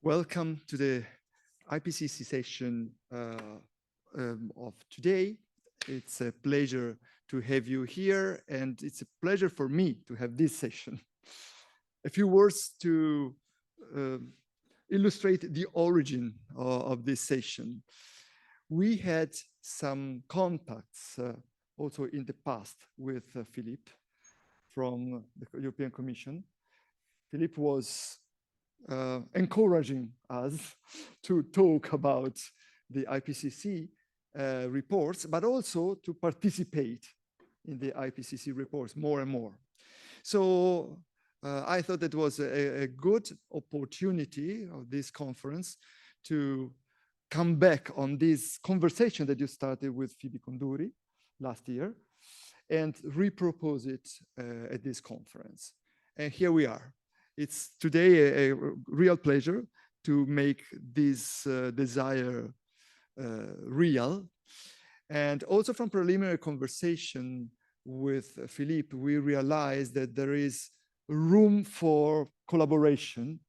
Welcome to the IPCC session of today. It's a pleasure to have you here, and it's a pleasure for me to have this session. A few words to illustrate the origin of this session. We had some contacts also in the past with Philippe from the European Commission. Philippe was encouraging us to talk about the IPCC reports, but also to participate in the IPCC reports more and more. So I thought it was a good opportunity of this conference to come back on this conversation that you started with Phoebe Koundouri last year and repropose it at this conference. And here we are. It's today a real pleasure to make this desire real. And also from preliminary conversation with Philippe, we realized that there is room for collaboration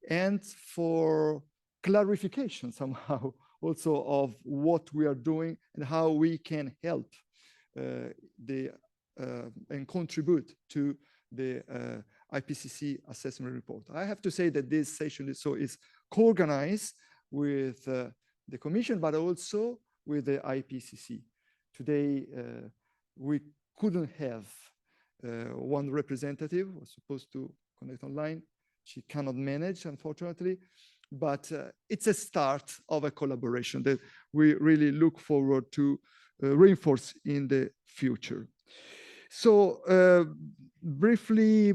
and for clarification somehow also of what we are doing and how we can help and contribute to the IPCC Assessment Report. I have to say that this session is co-organized with the Commission, but also with the IPCC. Today, we couldn't have one representative who was supposed to connect online. She cannot manage, unfortunately, but it's a start of a collaboration that we really look forward to reinforce in the future. So briefly,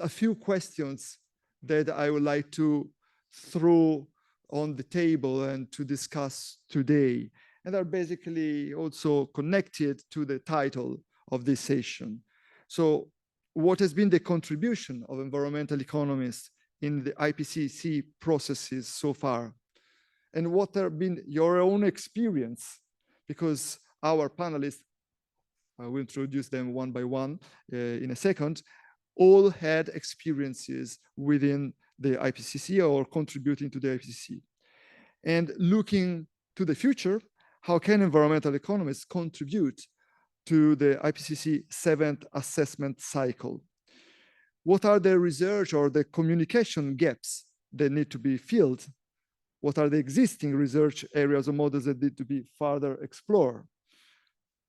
a few questions that I would like to throw on the table and to discuss today, and are basically also connected to the title of this session. So what has been the contribution of environmental economists in the IPCC processes so far? And what have been your own experience? Because our panelists, I will introduce them one by one in a second, all had experiences within the IPCC or contributing to the IPCC. And looking to the future, how can environmental economists contribute to the IPCC 7th assessment cycle? What are the research or the communication gaps that need to be filled? What are the existing research areas or models that need to be further explored?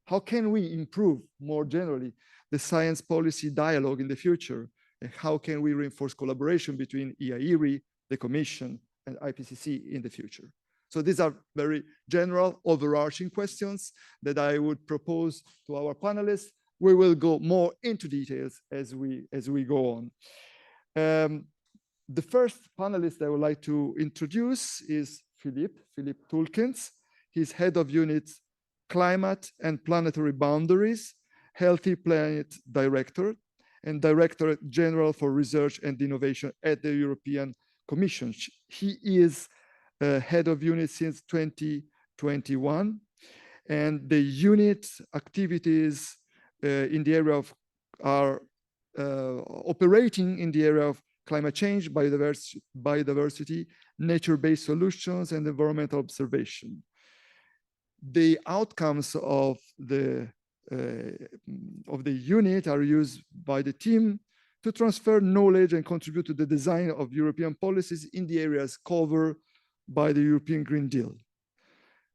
How can we improve more generally the science policy dialogue in the future? And how can we reinforce collaboration between EAERE, the Commission, and IPCC in the future? So these are very general, overarching questions that I would propose to our panelists. We will go more into details as we go on. The first panelist I would like to introduce is Philippe Tulkens. He's head of unit Climate and Planetary Boundaries, Healthy Planet Director, and Director General for Research and Innovation at the European Commission. He is head of unit since 2021, and the unit activities in the area of are operating in the area of climate change, biodiversity, nature-based solutions, and environmental observation. The outcomes of the unit are used by the team to transfer knowledge and contribute to the design of European policies in the areas covered by the European Green Deal.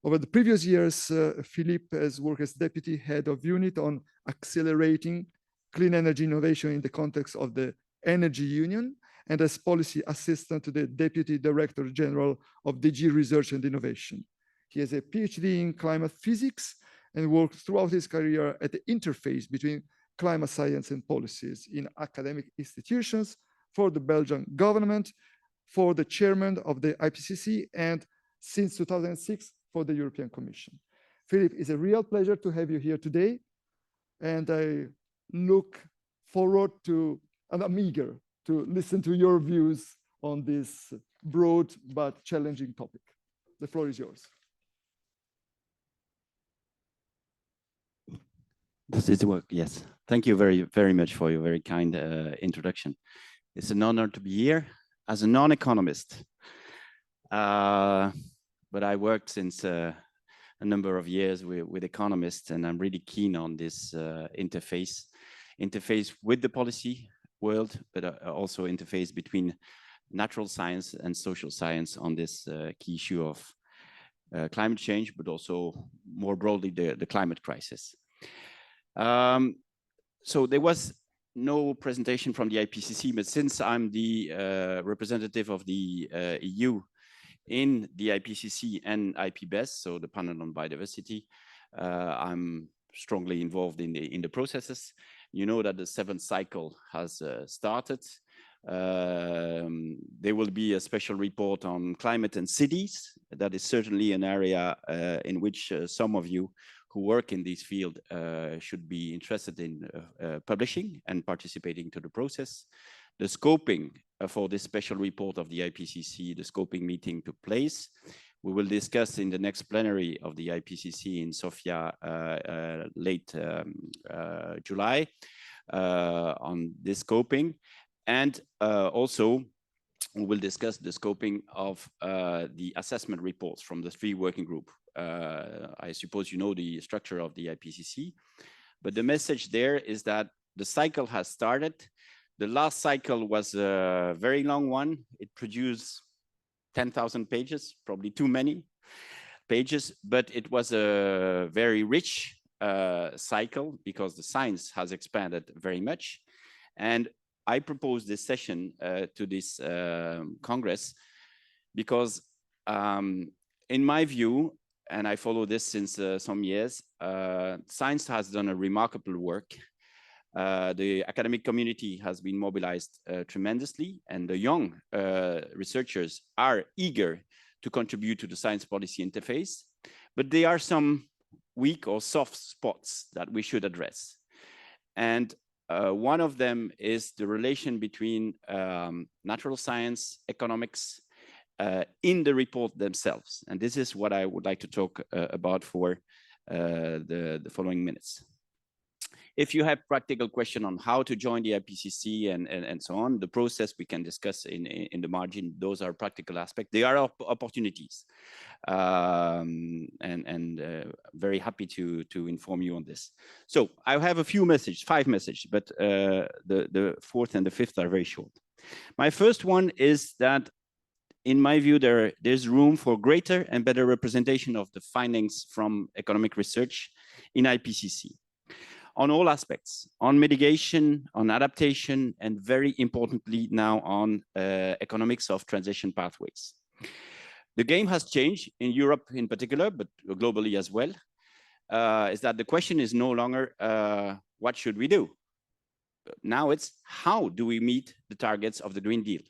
Over the previous years, Philippe has worked as deputy head of unit on accelerating clean energy innovation in the context of the Energy Union, and as policy assistant to the deputy director general of DG Research and Innovation. He has a PhD in climate physics and worked throughout his career at the interface between climate science and policies in academic institutions, for the Belgian government, for the chairman of the IPCC, and since 2006 for the European Commission. Philippe, it's a real pleasure to have you here today, and I look forward to, and I'm eager to listen to your views on this broad but challenging topic. The floor is yours. Does it work? Yes. Thank you very much for your very kind introduction. It's an honor to be here. as a non-economist, but I worked since a number of years with economists, and I'm really keen on this interface with the policy world, but also interface between natural science and social science on this key issue of climate change, but also more broadly the climate crisis. So there was no presentation from the IPCC, but since I'm the representative of the EU in the IPCC and IPBES, so the panel on biodiversity, I'm strongly involved in the processes. You know that the 7th cycle has started. There will be a special report on climate and cities. That is certainly an area in which some of you who work in this field should be interested in publishing and participating to the process. The scoping for this special report of the IPCC, the scoping meeting took place. We will discuss in the next plenary of the IPCC in Sofia late July on this scoping. And also we will discuss the scoping of the assessment reports from the 3 working group. I suppose you know the structure of the IPCC, but the message there is that the cycle has started. The last cycle was a very long one. It produced 10,000 pages, probably too many pages, but it was a very rich cycle because the science has expanded very much. And I propose this session to this Congress because in my view, and I follow this since some years, science has done a remarkable work. The academic community has been mobilized tremendously, and the young researchers are eager to contribute to the science policy interface, but there are some weak or soft spots that we should address. And one of them is the relation between natural science, economics, in the report themselves. And this is what I would like to talk about for the following minutes. If you have practical question on how to join the IPCC and so on, the process we can discuss in the margin. Those are practical aspects. They are opportunities, and very happy to inform you on this. So I have a few messages, 5 messages, but the 4th and the 5th are very short. My first one is that, in my view, there's room for greater and better representation of the findings from economic research in IPCC. On all aspects, on mitigation, on adaptation, and very importantly now on economics of transition pathways. The game has changed in Europe in particular, but globally as well, is that the question is no longer what should we do? Now it's how do we meet the targets of the Green Deal?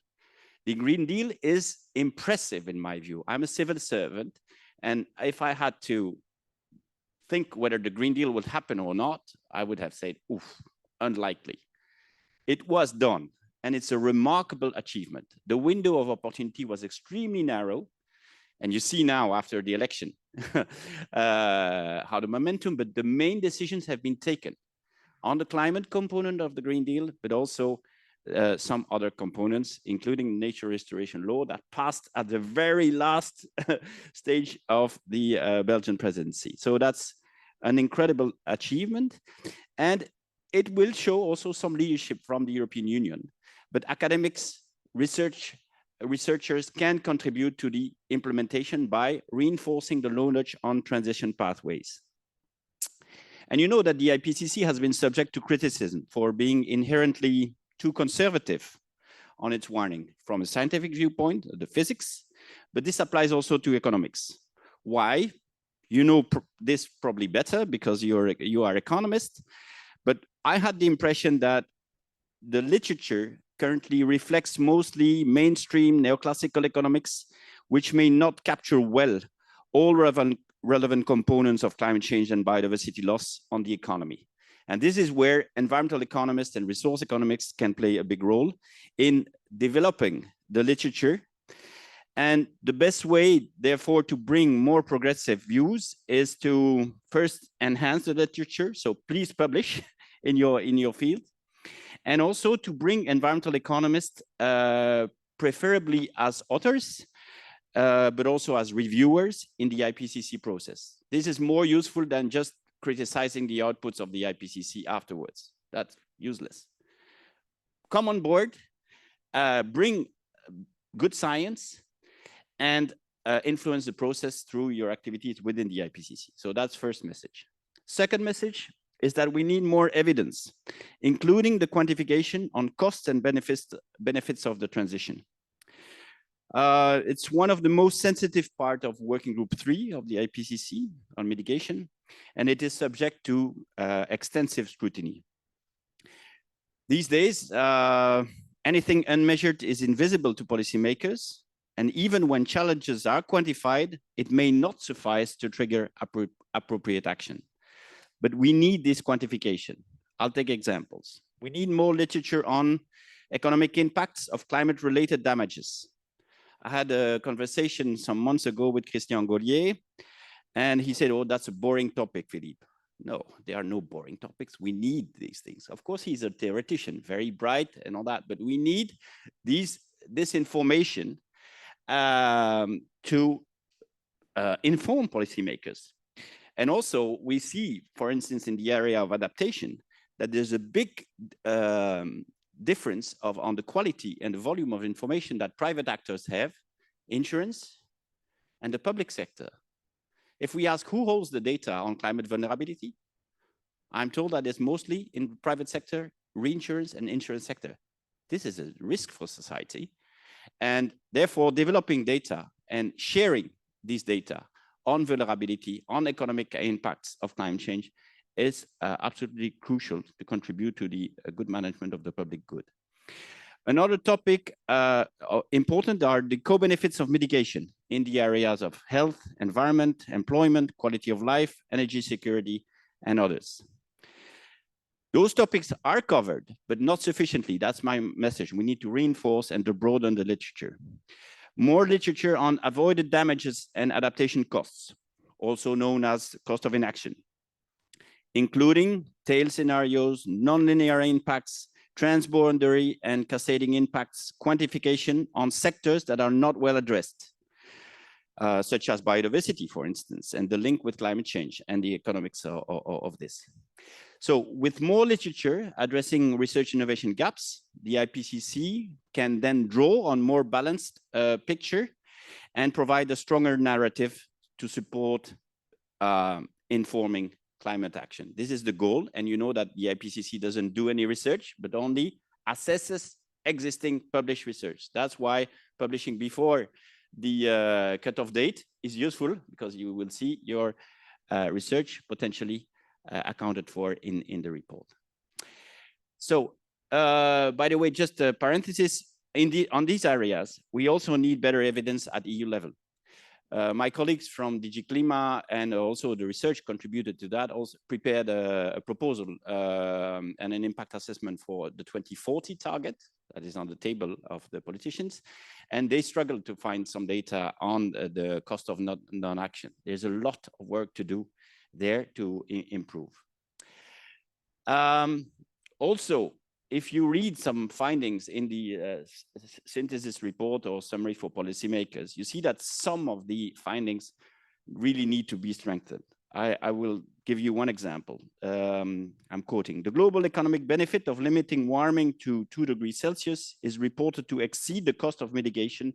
The Green Deal is impressive in my view. I'm a civil servant, and if I had to think whether the Green Deal would happen or not, I would have said, oof, unlikely. It was done, and it's a remarkable achievement. The window of opportunity was extremely narrow, and you see now after the election how the momentum, but the main decisions have been taken on the climate component of the Green Deal, but also some other components, including nature restoration law that passed at the very last stage of the Belgian presidency. So that's an incredible achievement. And it will show also some leadership from the European Union. But academics, researchers can contribute to the implementation by reinforcing the knowledge on transition pathways. And you know that the IPCC has been subject to criticism for being inherently too conservative on its warning from a scientific viewpoint, the physics, but this applies also to economics. Why? You know this probably better because you are economists, but I had the impression that the literature currently reflects mostly mainstream neoclassical economics, which may not capture well all relevant components of climate change and biodiversity loss on the economy. And this is where environmental economists and resource economics can play a big role in developing the literature. And the best way, therefore, to bring more progressive views is to first enhance the literature. So please publish in your field. And also to bring environmental economists preferably as authors, but also as reviewers in the IPCC process. This is more useful than just criticizing the outputs of the IPCC afterwards. That's useless. Come on board, bring good science, and influence the process through your activities within the IPCC. So that's first message. Second message is that we need more evidence, including the quantification on costs and benefits of the transition. It's one of the most sensitive part of Working Group 3 of the IPCC on mitigation, and it is subject to extensive scrutiny. These days, anything unmeasured is invisible to policymakers, and even when challenges are quantified, it may not suffice to trigger appropriate action. But we need this quantification. I'll take examples. We need more literature on economic impacts of climate-related damages. I had a conversation some months ago with Christian Gaulier, and he said, oh, that's a boring topic, Philippe. No, there are no boring topics. We need these things. Of course, he's a theoretician, very bright and all that, but we need this information to inform policymakers. And also, we see, for instance, in the area of adaptation, that there's a big difference on the quality and the volume of information that private actors have, insurance, and the public sector. If we ask who holds the data on climate vulnerability, I'm told that it's mostly in the private sector, reinsurance, and insurance sector. This is a risk for society. And therefore, developing data and sharing these data on vulnerability, on economic impacts of climate change is absolutely crucial to contribute to the good management of the public good. Another topic important are the co-benefits of mitigation in the areas of health, environment, employment, quality of life, energy security, and others. Those topics are covered, but not sufficiently. That's my message. We need to reinforce and to broaden the literature. More literature on avoided damages and adaptation costs, also known as cost of inaction, including tail scenarios, nonlinear impacts, transboundary and cascading impacts, quantification on sectors that are not well addressed, such as biodiversity, for instance, and the link with climate change and the economics of this. So with more literature addressing research innovation gaps, the IPCC can then draw on more balanced picture and provide a stronger narrative to support informing climate action. This is the goal. And you know that the IPCC doesn't do any research, but only assesses existing published research. That's why publishing before the cutoff date is useful, because you will see your research potentially accounted for in the report. So, by the way, just a parenthesis, on these areas, we also need better evidence at EU level. My colleagues from DG Klima and also the research contributed to that, also prepared a proposal and an impact assessment for the 2040 target that is on the table of the politicians. And they struggled to find some data on the cost of non-action. There's a lot of work to do there to improve. Also, if you read some findings in the synthesis report or summary for policymakers, you see that some of the findings really need to be strengthened. I will give you one example. I'm quoting: the global economic benefit of limiting warming to 2 degrees Celsius is reported to exceed the cost of mitigation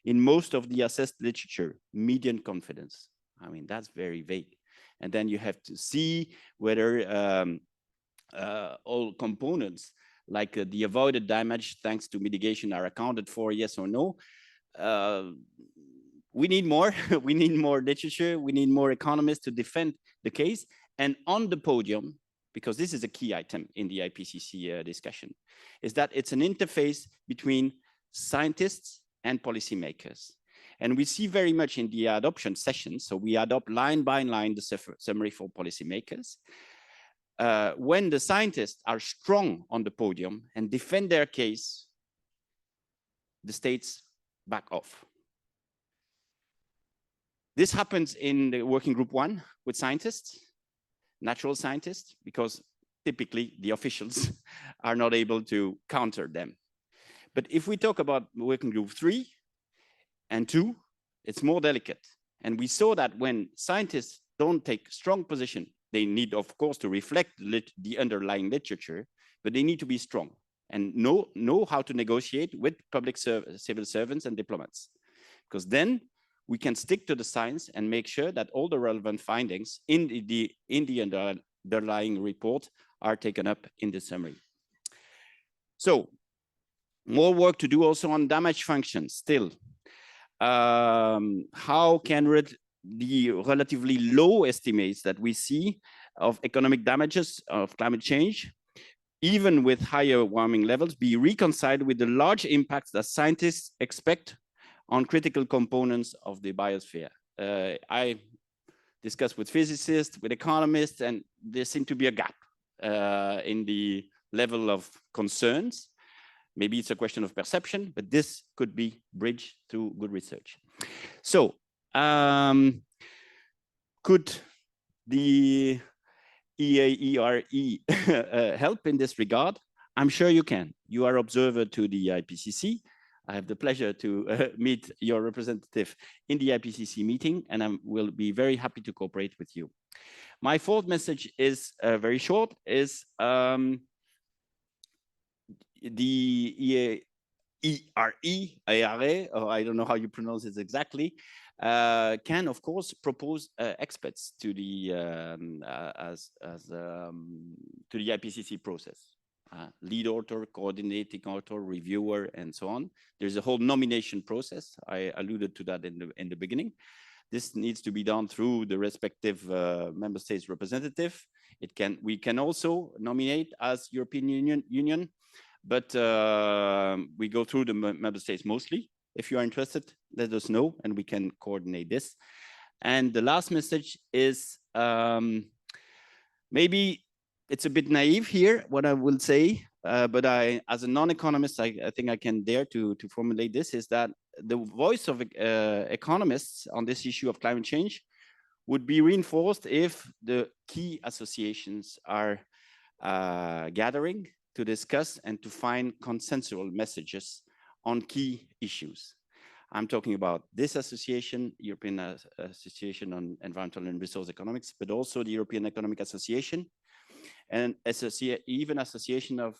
in most of the assessed literature, median confidence. I mean, that's very vague. And then you have to see whether all components like the avoided damage thanks to mitigation are accounted for, yes or no. We need more. We need more literature. We need more economists to defend the case. And on the podium, because this is a key item in the IPCC discussion, is that it's an interface between scientists and policymakers. And we see very much in the adoption sessions, so we adopt line by line the summary for policymakers. When the scientists are strong on the podium and defend their case, the states back off. This happens in the working group 1 with scientists, natural scientists, because typically the officials are not able to counter them. But if we talk about working group 3 and 2, it's more delicate. And we saw that when scientists don't take strong position, they need, of course, to reflect the underlying literature, but they need to be strong and know how to negotiate with public civil servants and diplomats. Because then we can stick to the science and make sure that all the relevant findings in the underlying report are taken up in the summary. So more work to do also on damage functions still. How can the relatively low estimates that we see of economic damages of climate change, even with higher warming levels, be reconciled with the large impacts that scientists expect on critical components of the biosphere? I discussed with physicists, with economists, and there seems to be a gap in the level of concerns. Maybe it's a question of perception, but this could be bridged through good research. So, could the EAERE help in this regard? I'm sure you can. You are observer to the IPCC. I have the pleasure to meet your representative in the IPCC meeting, and I will be very happy to cooperate with you. My fourth message is very short, is the EAERE, or I don't know how you pronounce it exactly, can of course propose experts to the to the IPCC process. Lead author, coordinating author, reviewer, and so on. There's a whole nomination process. I alluded to that in the beginning. This needs to be done through the respective member states representative. We can also nominate as European Union, but we go through the member states mostly. If you are interested, let us know and we can coordinate this. And the last message is maybe it's a bit naive here, what I will say, but as a non-economist, I think I can dare to formulate this, is that the voice of economists on this issue of climate change would be reinforced if the key associations are gathering to discuss and to find consensual messages on key issues. I'm talking about this association, European Association on Environmental and Resource Economics, but also the European Economic Association, and even association of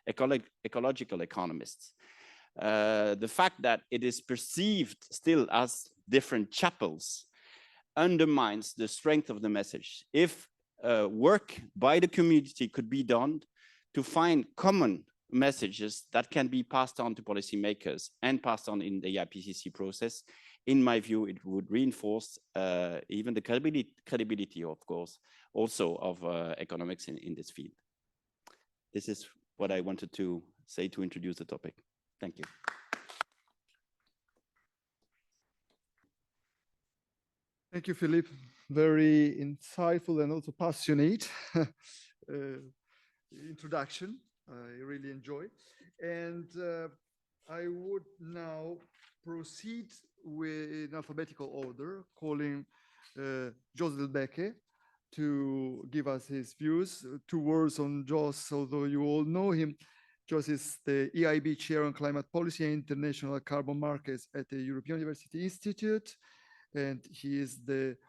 ecological economists. The fact that it is perceived still as different chapels undermines the strength of the message. If work by the community could be done to find common messages that can be passed on to policymakers and passed on in the IPCC process, in my view, it would reinforce even the credibility, of course, also of economics in this field. This is what I wanted to say to introduce the topic. Thank you. Thank you, Philippe. Very insightful and also passionate introduction. I really enjoy. And I would now proceed in alphabetical order, calling Jos Delbeke to give us his views. 2 words on Jos, although you all know him. Jos is the EIB Chair on Climate Policy and International Carbon Markets at the European University Institute. And he is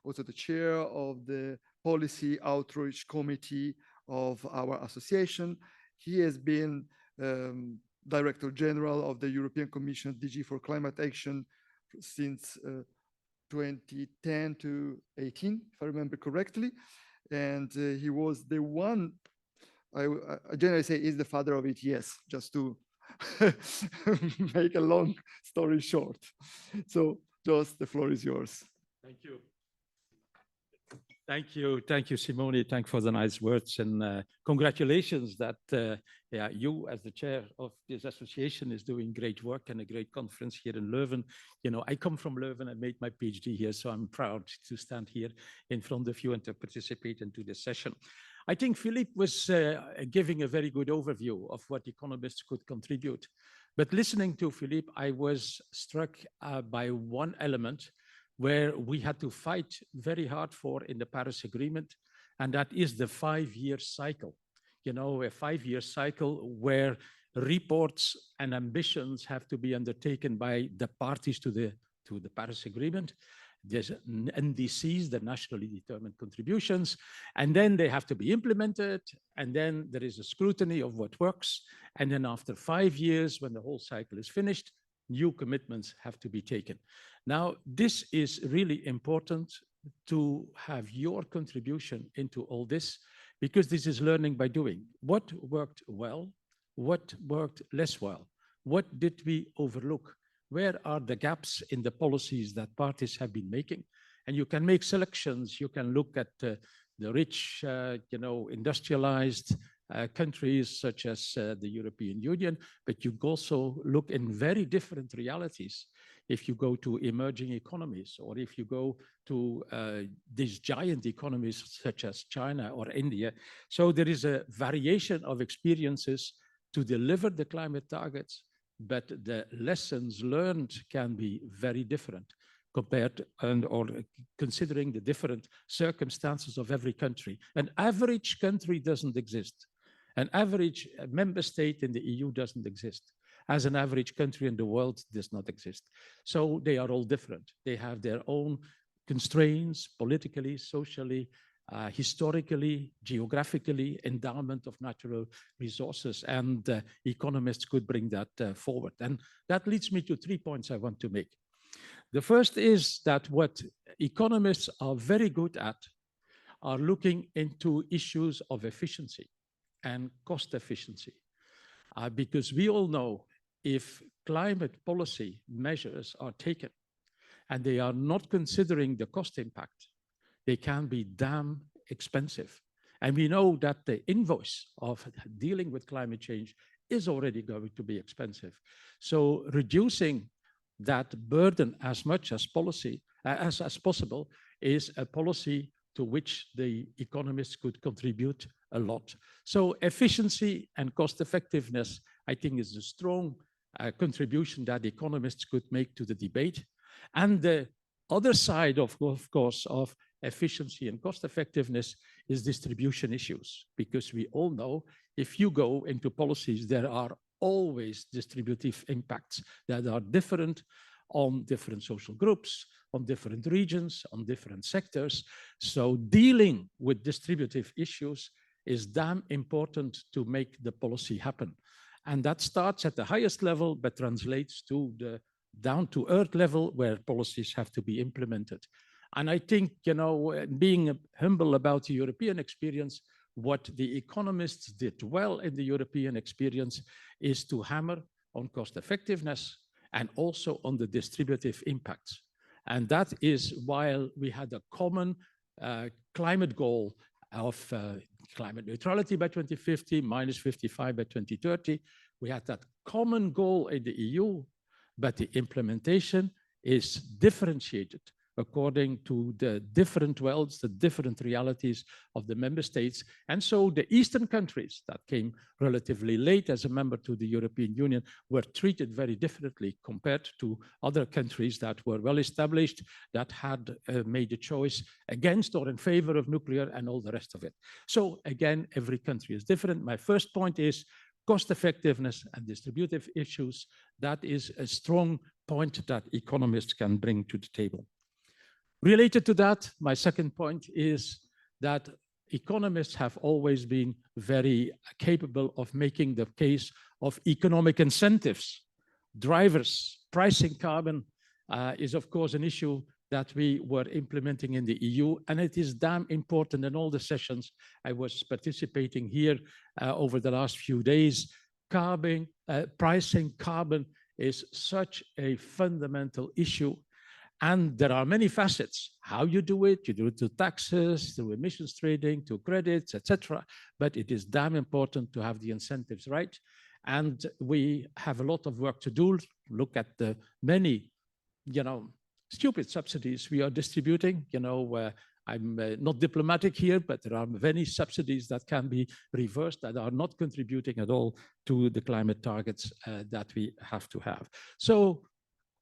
also the chair of the Policy Outreach Committee of our association. He has been Director General of the European Commission DG for Climate Action since 2010 to 18, if I remember correctly. And he was the one, I generally say, is the father of ETS, just to make a long story short. So, Jos, the floor is yours. Thank you. Thank you, Simone. Thanks for the nice words, and congratulations that you, as the chair of this association, is doing great work and a great conference here in Leuven. You know, I come from Leuven. I made my PhD here, so I'm proud to stand here in front of you and to participate into this session. I think Philippe was giving a very good overview of what economists could contribute. But listening to Philippe, I was struck by one element where we had to fight very hard for in the Paris Agreement, and that is the 5-year cycle. You know, a 5-year cycle where reports and ambitions have to be undertaken by the parties to the Paris Agreement. There's NDCs, the nationally determined contributions, and then they have to be implemented. And then there is a scrutiny of what works. And then after 5 years, when the whole cycle is finished, new commitments have to be taken. Now, this is really important to have your contribution into all this, because this is learning by doing. What worked well? What worked less well? What did we overlook? Where are the gaps in the policies that parties have been making? And you can make selections. You can look at the rich, industrialized countries such as the European Union, but you also look in very different realities. If you go to emerging economies, or if you go to these giant economies such as China or India. So there is a variation of experiences to deliver the climate targets, but the lessons learned can be very different compared or considering the different circumstances of every country. An average country doesn't exist. An average member state in the EU doesn't exist. As an average country in the world does not exist. So they are all different. They have their own constraints, politically, socially, historically, geographically, endowment of natural resources, and economists could bring that forward. And that leads me to 3 points I want to make. The first is that what economists are very good at are looking into issues of efficiency and cost efficiency. Because we all know if climate policy measures are taken and they are not considering the cost impact, they can be damn expensive. And we know that the invoice of dealing with climate change is already going to be expensive. So reducing that burden as much as possible is a policy to which the economists could contribute a lot. So efficiency and cost effectiveness, I think, is a strong contribution that economists could make to the debate. And the other side, of course, of efficiency and cost effectiveness is distribution issues, because we all know if you go into policies, there are always distributive impacts that are different on different social groups, on different regions, on different sectors. So dealing with distributive issues is damn important to make the policy happen. And that starts at the highest level, but translates to the down-to-earth level where policies have to be implemented. And I think, being humble about the European experience, what the economists did well in the European experience is to hammer on cost effectiveness and also on the distributive impacts. And that is while we had a common climate goal of climate neutrality by 2050, minus 55 by 2030. We had that common goal in the EU, but the implementation is differentiated according to the different worlds, the different realities of the member states. And so the Eastern countries that came relatively late as a member to the European Union were treated very differently compared to other countries that were well established, that had made a choice against or in favor of nuclear and all the rest of it. So again, every country is different. My first point is cost effectiveness and distributive issues. That is a strong point that economists can bring to the table. Related to that, my second point is that economists have always been very capable of making the case of economic incentives. Drivers, pricing carbon is of course an issue that we were implementing in the EU, and it is damn important in all the sessions I was participating here over the last few days. Pricing carbon is such a fundamental issue. And there are many facets. How you do it through taxes, through emissions trading, to credits, etc. But it is damn important to have the incentives right. And we have a lot of work to do. Look at the many, stupid subsidies we are distributing. I'm not diplomatic here, but there are many subsidies that can be reversed that are not contributing at all to the climate targets that we have to have. So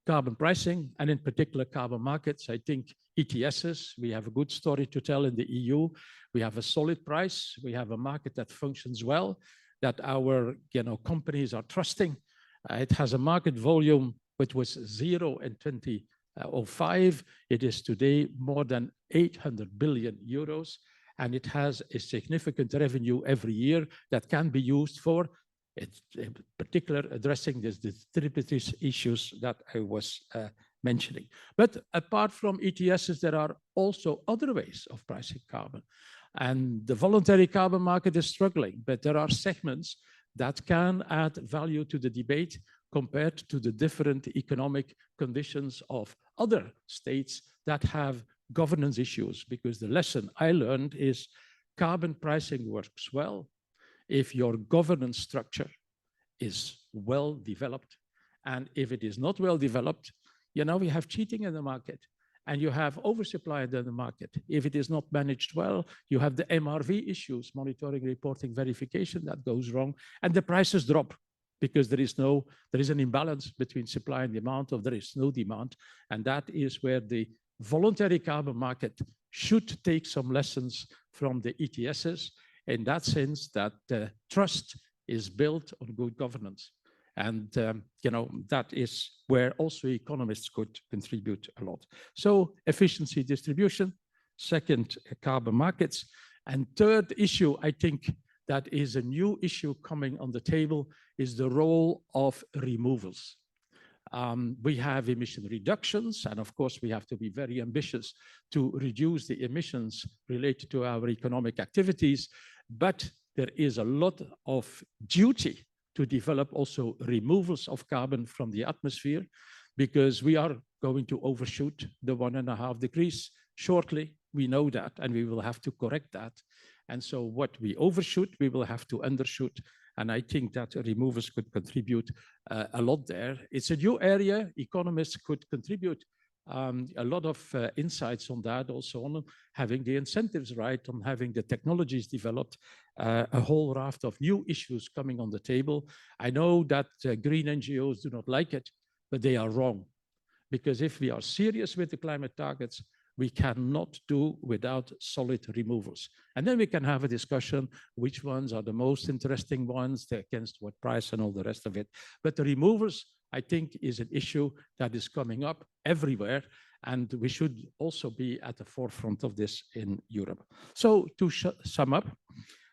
carbon pricing, and in particular carbon markets, I think ETSs, we have a good story to tell in the EU. We have a solid price. We have a market that functions well. that our companies are trusting. It has a market volume which was 0 in 2005. It is today more than 800 billion euros, and it has a significant revenue every year that can be used for, in particular, addressing the distributive issues that I was mentioning. But apart from ETSs, there are also other ways of pricing carbon. And the voluntary carbon market is struggling, but there are segments that can add value to the debate compared to the different economic conditions of other states that have governance issues. Because the lesson I learned is carbon pricing works well if your governance structure is well developed. And if it is not well developed, we have cheating in the market and you have oversupply in the market. If it is not managed well, you have the MRV issues, monitoring, reporting, verification, that goes wrong, and the prices drop because there is an imbalance between supply and demand, or there is no demand. And that is where the voluntary carbon market should take some lessons from the ETSs, in that sense that trust is built on good governance. And that is where also economists could contribute a lot. So efficiency distribution, second, carbon markets, and third issue, I think that is a new issue coming on the table, is the role of removals. We have emission reductions, and of course we have to be very ambitious to reduce the emissions related to our economic activities, but there is a lot of duty to develop also removals of carbon from the atmosphere, because we are going to overshoot the 1.5 degrees shortly. We know that, and we will have to correct that. And so what we overshoot, we will have to undershoot. And I think that removals could contribute a lot there. It's a new area. Economists could contribute a lot of insights on that, also on having the incentives right, on having the technologies developed, a whole raft of new issues coming on the table. I know that green NGOs do not like it, but they are wrong. Because if we are serious with the climate targets, we cannot do without solid removals. And then we can have a discussion which ones are the most interesting ones, against what price and all the rest of it. But the removals, I think, is an issue that is coming up everywhere, and we should also be at the forefront of this in Europe. So to sum up,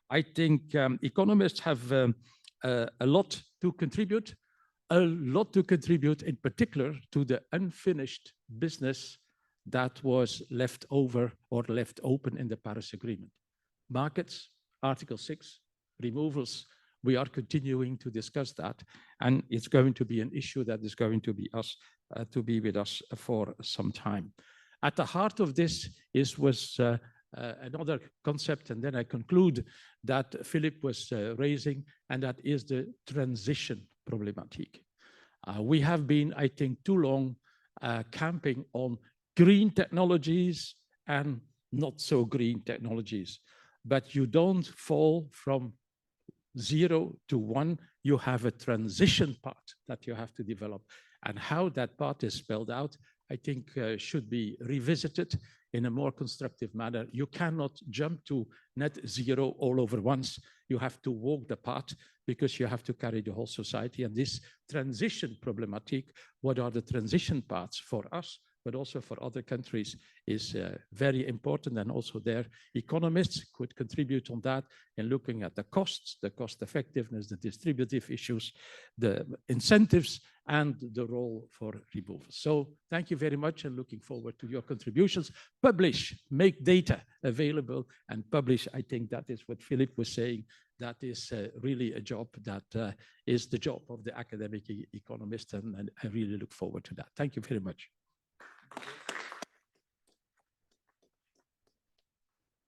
I think economists have a lot to contribute in particular to the unfinished business that was left over or left open in the Paris Agreement. Markets, Article 6, removals, we are continuing to discuss that, and it's going to be an issue that is going to be with us for some time. At the heart of this was another concept, and then I conclude, that Philip was raising, and that is the transition problematic. We have been, I think, too long camping on green technologies and not so green technologies. But you don't fall from 0 to 1. You have a transition part that you have to develop. And how that part is spelled out, I think should be revisited in a more constructive manner. You cannot jump to net zero all over once. You have to walk the path, because you have to carry the whole society. And this transition problematic, what are the transition paths for us, but also for other countries, is very important. And also their economists could contribute on that in looking at the costs, the cost effectiveness, the distributive issues, the incentives, and the role for removal. So thank you very much, and looking forward to your contributions. Publish, make data available and publish. I think that is what Philip was saying. That is really a job that is the job of the academic economist, and I really look forward to that. Thank you very much.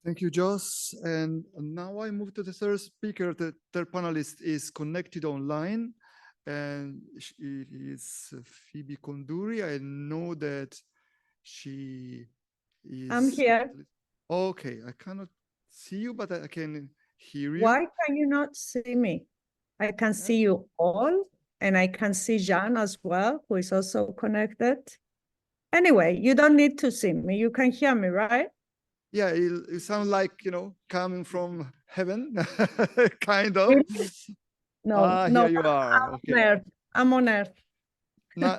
Thank you, Jos. And now I move to the third speaker. The third panelist is connected online, and it is Phoebe Koundouri. I know that she is... I'm here. Okay, I cannot see you, but I can hear you. Why can you not see me? I can see you all, and I can see Jean as well, who is also connected. Anyway, you don't need to see me. You can hear me, right? Yeah, it sounds like, you know, coming from heaven, kind of. No, no, here you are. I'm Okay. on Earth. I'm on Earth.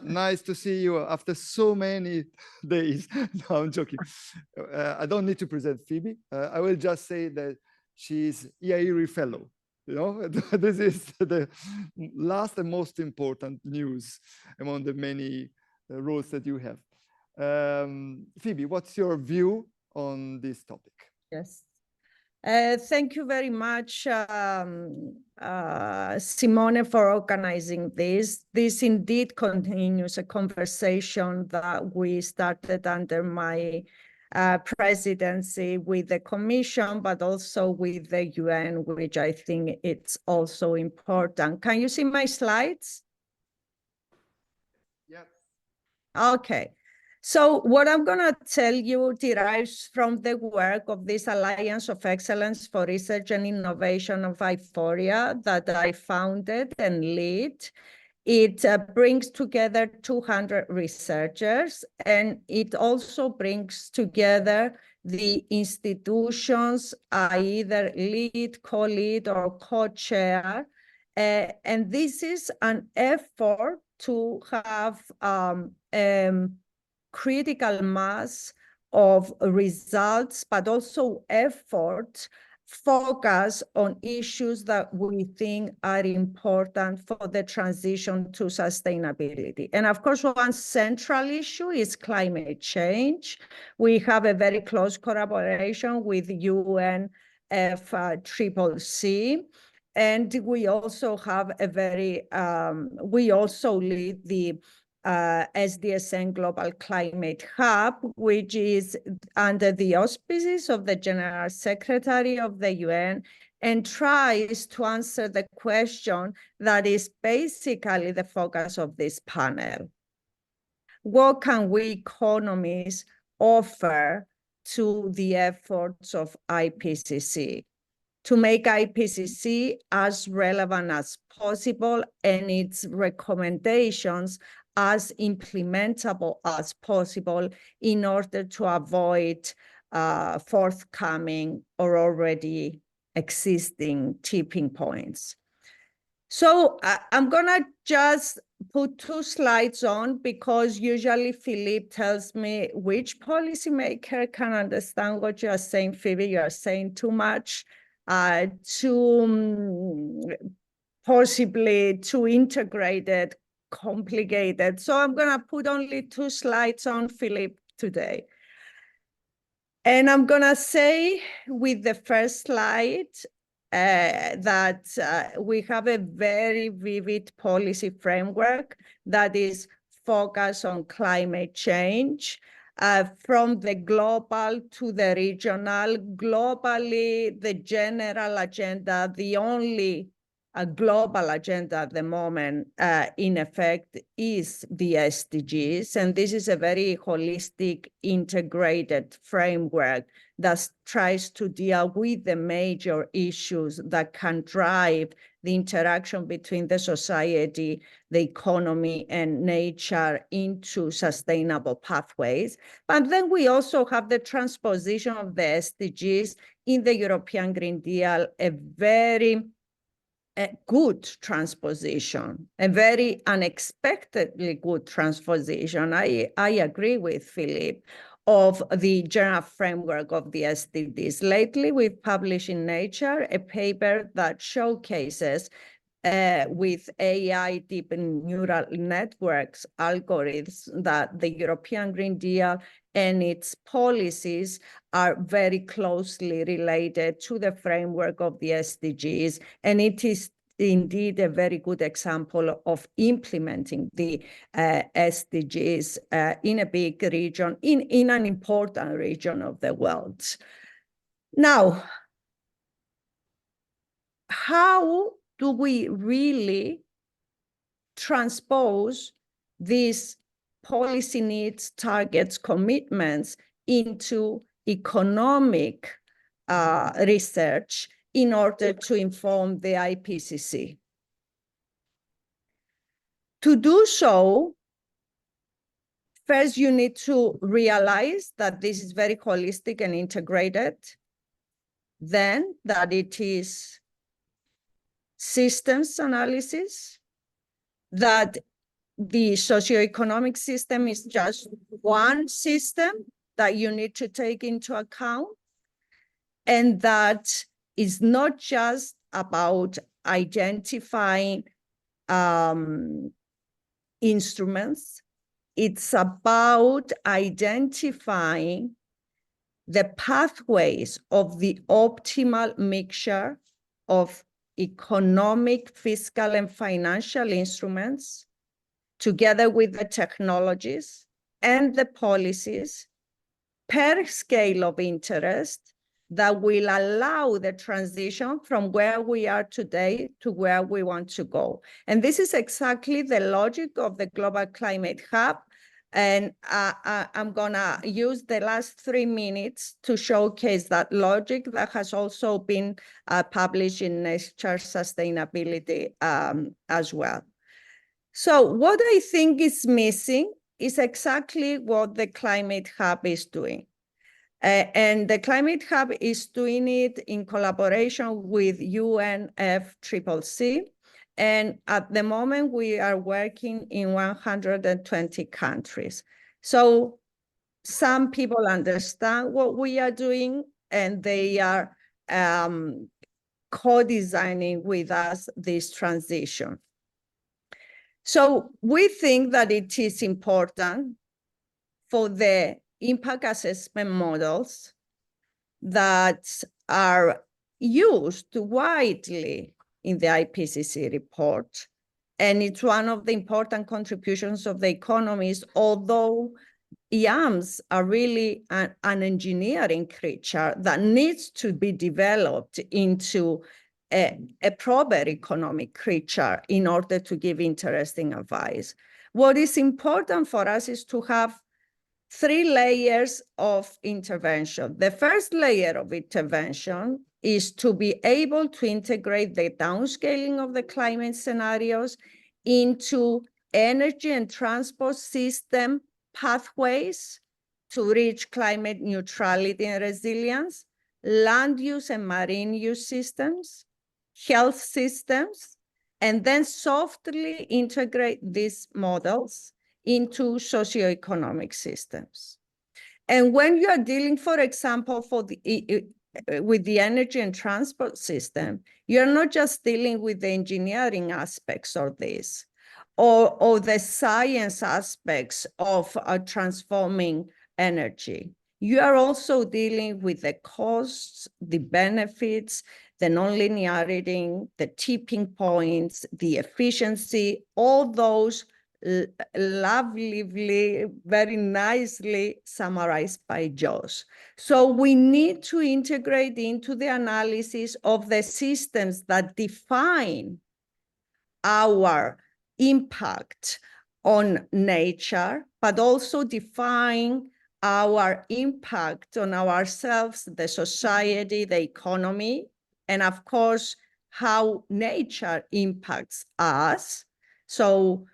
Nice to see you after so many days. No, I'm joking. I don't need to present Phoebe. I will just say that she's EAERE fellow. You know, this is the last and most important news among the many roles that you have. Phoebe, what's your view on this topic? Yes. Thank you very much, Simone, for organizing this. This indeed continues a conversation that we started under my presidency with the Commission, but also with the UN, which I think it's also important. Can you see my slides? Yes. Okay. So what I'm going to tell you derives from the work of this Alliance of Excellence for Research and Innovation of IPCC that I founded and lead. It brings together 200 researchers, and it also brings together the institutions I either lead, co-lead, or co-chair. And this is an effort to have critical mass of results, but also effort focus on issues that we think are important for the transition to sustainability. And of course, one central issue is climate change. We have a very close collaboration with UNFCCC. And we also have a very, we also lead the SDSN Global Climate Hub, which is under the auspices of the General Secretary of the UN, and tries to answer the question that is basically the focus of this panel. What can we economists offer to the efforts of IPCC to make IPCC as relevant as possible and its recommendations as implementable as possible in order to avoid forthcoming or already existing tipping points? So I'm gonna just put 2 slides on because usually Philippe tells me which policymaker can understand what you are saying. Phoebe, you are saying too much, possibly too integrated, complicated. So I'm gonna put only 2 slides on Philippe today. And I'm gonna say with the first slide that we have a very vivid policy framework that is focused on climate change, from the global to the regional. Globally, the general agenda, the only global agenda at the moment in effect is the SDGs. And this is a very holistic, integrated framework that tries to deal with the major issues that can drive the interaction between the society, the economy, and nature into sustainable pathways. But then we also have the transposition of the SDGs in the European Green Deal, a very good transposition, a very unexpectedly good transposition. I agree with Philippe, of the general framework of the SDGs. Lately, we've published in Nature a paper that showcases with AI deep neural networks algorithms that the European Green Deal and its policies are very closely related to the framework of the SDGs. And it is indeed a very good example of implementing the SDGs in a big region, in an important region of the world. Now, how do we really transpose these policy needs, targets, commitments into economic research in order to inform the IPCC? To do so, first you need to realize that this is very holistic and integrated, then that it is systems analysis, that the socioeconomic system is just one system that you need to take into account, and that is not just about identifying instruments, it's about identifying the pathways of the optimal mixture of economic, fiscal, and financial instruments, together with the technologies and the policies per scale of interest that will allow the transition from where we are today to where we want to go. And this is exactly the logic of the Global Climate Hub. And I'm gonna use the last 3 minutes to showcase that logic that has also been published in Nature Sustainability as well. So what I think is missing is exactly what the Climate Hub is doing. And the Climate Hub is doing it in collaboration with UNFCCC. And at the moment, we are working in 120 countries. So some people understand what we are doing, and they are co-designing with us this transition. So we think that it is important for the impact assessment models that are used widely in the IPCC report. And it's one of the important contributions of the economists, although EAMs are really an engineering creature that needs to be developed into a proper economic creature in order to give interesting advice. What is important for us is to have 3 layers of intervention. The first layer of intervention is to be able to integrate the downscaling of the climate scenarios into energy and transport system pathways to reach climate neutrality and resilience, land use and marine use systems, health systems, and then softly integrate these models into socioeconomic systems. And when you are dealing, for example, with the energy and transport system, you're not just dealing with the engineering aspects of this, or the science aspects of transforming energy. You are also dealing with the costs, the benefits, the nonlinearity, the tipping points, the efficiency, all those lovely, very nicely summarized by Josh. So we need to integrate into the analysis of the systems that define our impact on nature, but also define our impact on ourselves, the society, the economy, and of course, how nature impacts us. So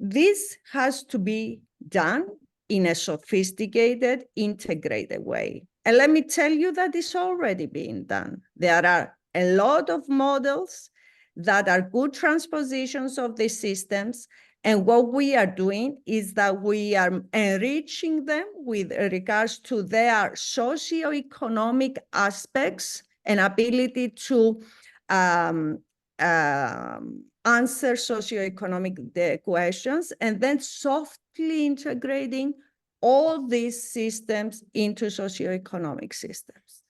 this has to be done in a sophisticated, integrated way. And let me tell you that it's already being done. There are a lot of models that are good transpositions of the systems. And what we are doing is that we are enriching them with regards to their socioeconomic aspects and ability to answer socioeconomic questions, and then softly integrating all these systems into socioeconomic systems.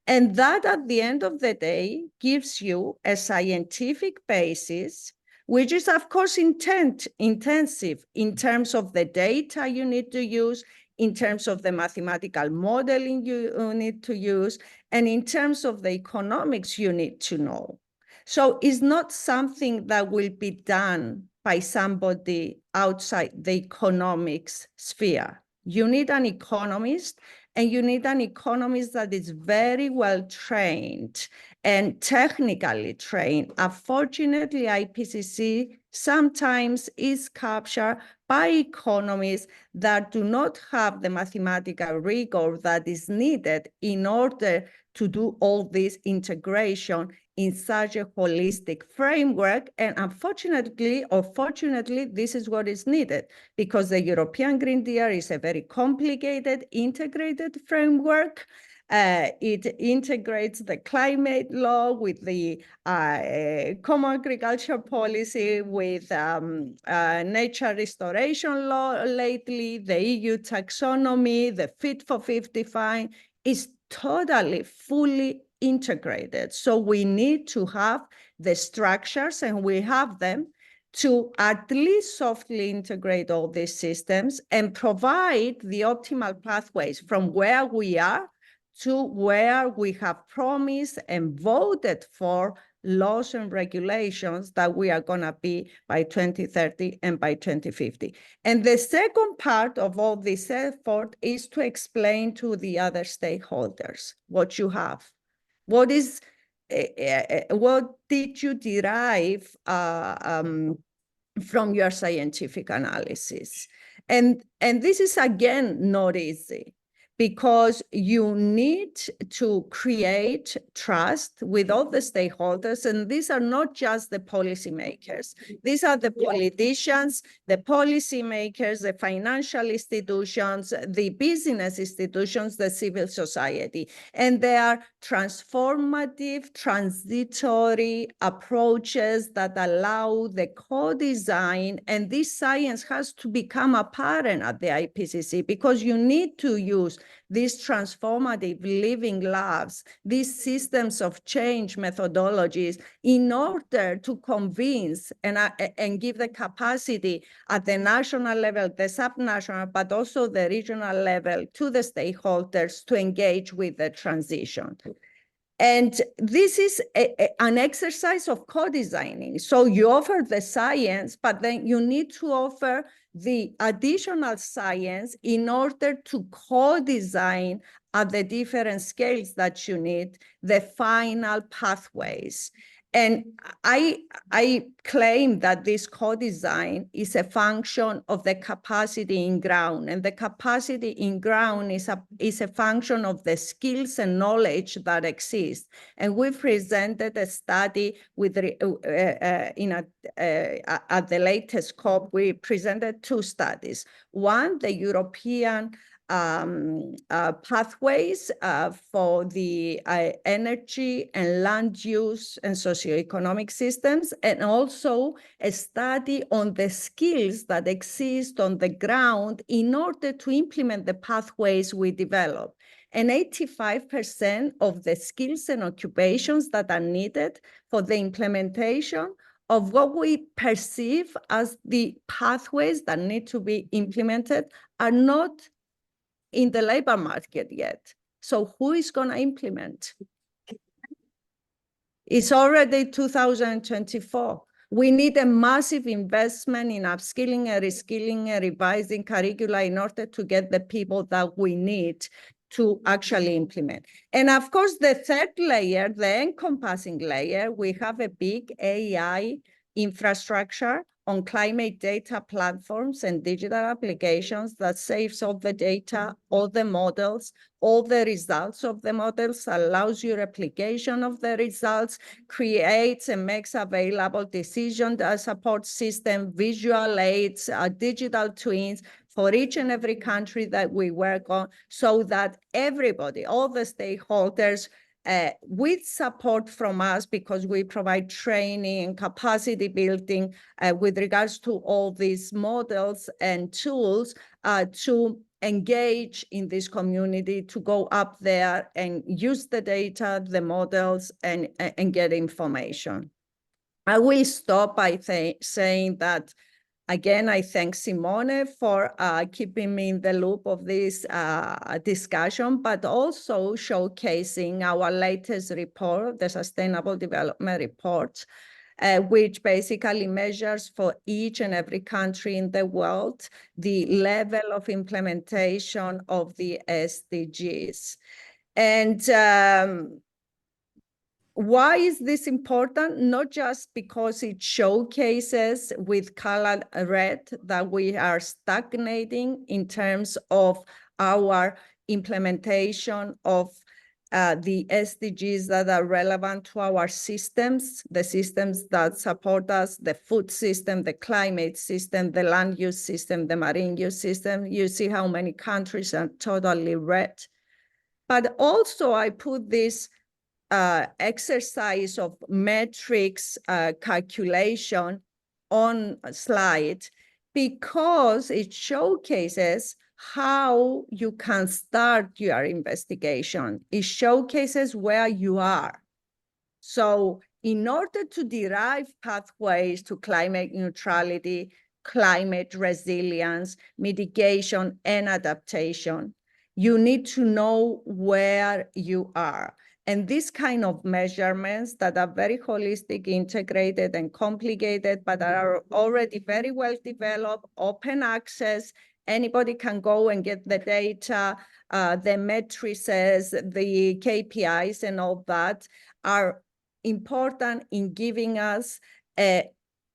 And that, at the end of the day, gives you a scientific basis, which is, of course, intensive in terms of the data you need to use, in terms of the mathematical modeling you need to use, and in terms of the economics you need to know. So it's not something that will be done by somebody outside the economics sphere. You need an economist, and you need an economist that is very well trained and technically trained. Unfortunately, IPCC sometimes is captured by economists that do not have the mathematical rigor that is needed in order to do all this integration in such a holistic framework. And unfortunately, or fortunately, this is what is needed, because the European Green Deal is a very complicated, integrated framework. It integrates the climate law with the common agriculture policy, with nature restoration law lately, the EU taxonomy, the Fit for 55 is totally, fully integrated. So we need to have the structures, and we have them, to at least softly integrate all these systems and provide the optimal pathways from where we are to where we have promised and voted for laws and regulations that we are going to be by 2030 and by 2050. And the second part of all this effort is to explain to the other stakeholders what you have. What did you derive from your scientific analysis? And this is, again, not easy, because you need to create trust with all the stakeholders. And these are not just the policymakers. These are the politicians, the policymakers, the financial institutions, the business institutions, the civil society. And they are transformative, transitory approaches that allow the co-design. And this science has to become apparent at the IPCC, because you need to use these transformative living labs, these systems of change methodologies, in order to convince and give the capacity at the national level, the subnational, but also the regional level, to the stakeholders to engage with the transition. And this is an exercise of co-designing. So you offer the science, but then you need to offer the additional science in order to co-design at the different scales that you need, the final pathways. And I claim that this co-design is a function of the capacity in ground, and the capacity in ground is a function of the skills and knowledge that exist. And we presented a study with at the latest COP. We presented two studies. One, the European pathways for the energy and land use and socioeconomic systems, and also a study on the skills that exist on the ground in order to implement the pathways we develop. And 85% of the skills and occupations that are needed for the implementation of what we perceive as the pathways that need to be implemented are not in the labor market yet. So who is going to implement? It's already 2024. We need a massive investment in upskilling and reskilling and revising curricula in order to get the people that we need to actually implement. And of course, the third layer, the encompassing layer, we have a big AI infrastructure on climate data platforms and digital applications that saves all the data, all the models, all the results of the models, allows you replication of the results, creates and makes available decision support system, visual aids, digital twins for each and every country that we work on, so that everybody, all the stakeholders, with support from us, because we provide training and capacity building with regards to all these models and tools, to engage in this community, to go up there and use the data, the models, and get information. I will stop by saying that, again, I thank Simone for keeping me in the loop of this discussion, but also showcasing our latest report, the Sustainable Development Report, which basically measures for each and every country in the world the level of implementation of the SDGs. And why is this important? Not just because it showcases with colored red that we are stagnating in terms of our implementation of the SDGs that are relevant to our systems, the systems that support us, the food system, the climate system, the land use system, the marine use system. You see how many countries are totally red. But also I put this exercise of metrics calculation on a slide because it showcases how you can start your investigation. It showcases where you are. So in order to derive pathways to climate neutrality, climate resilience, mitigation, and adaptation, you need to know where you are. And these kind of measurements that are very holistic, integrated, and complicated, but are already very well developed, open access, anybody can go and get the data, the matrices, the KPIs, and all that are important in giving us a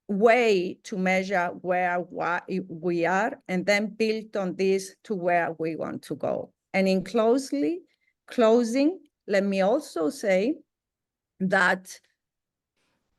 way to measure where we are and then build on this to where we want to go. And in closing, let me also say that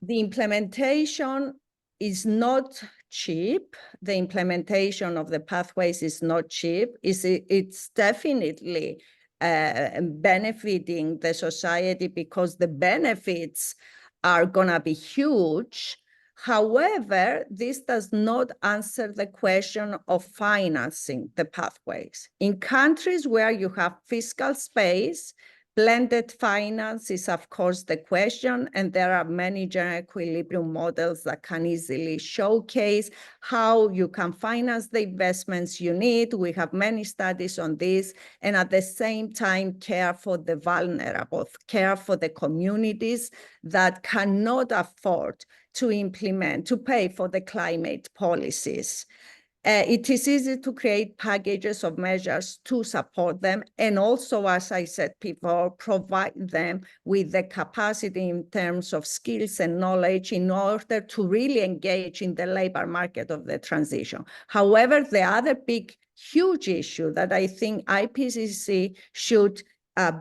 the implementation is not cheap. The implementation of the pathways is not cheap. It's definitely benefiting the society because the benefits are gonna be huge. However, this does not answer the question of financing the pathways. In countries where you have fiscal space, blended finance is, of course, the question, and there are many general equilibrium models that can easily showcase how you can finance the investments you need. We have many studies on this, and at the same time, care for the vulnerable, care for the communities that cannot afford to implement, to pay for the climate policies. It is easy to create packages of measures to support them, and also, as I said before, provide them with the capacity in terms of skills and knowledge in order to really engage in the labor market of the transition. However, the other big, huge issue that I think IPCC should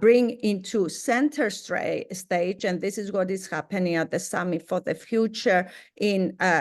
bring into center stage, and this is what is happening at the Summit for the Future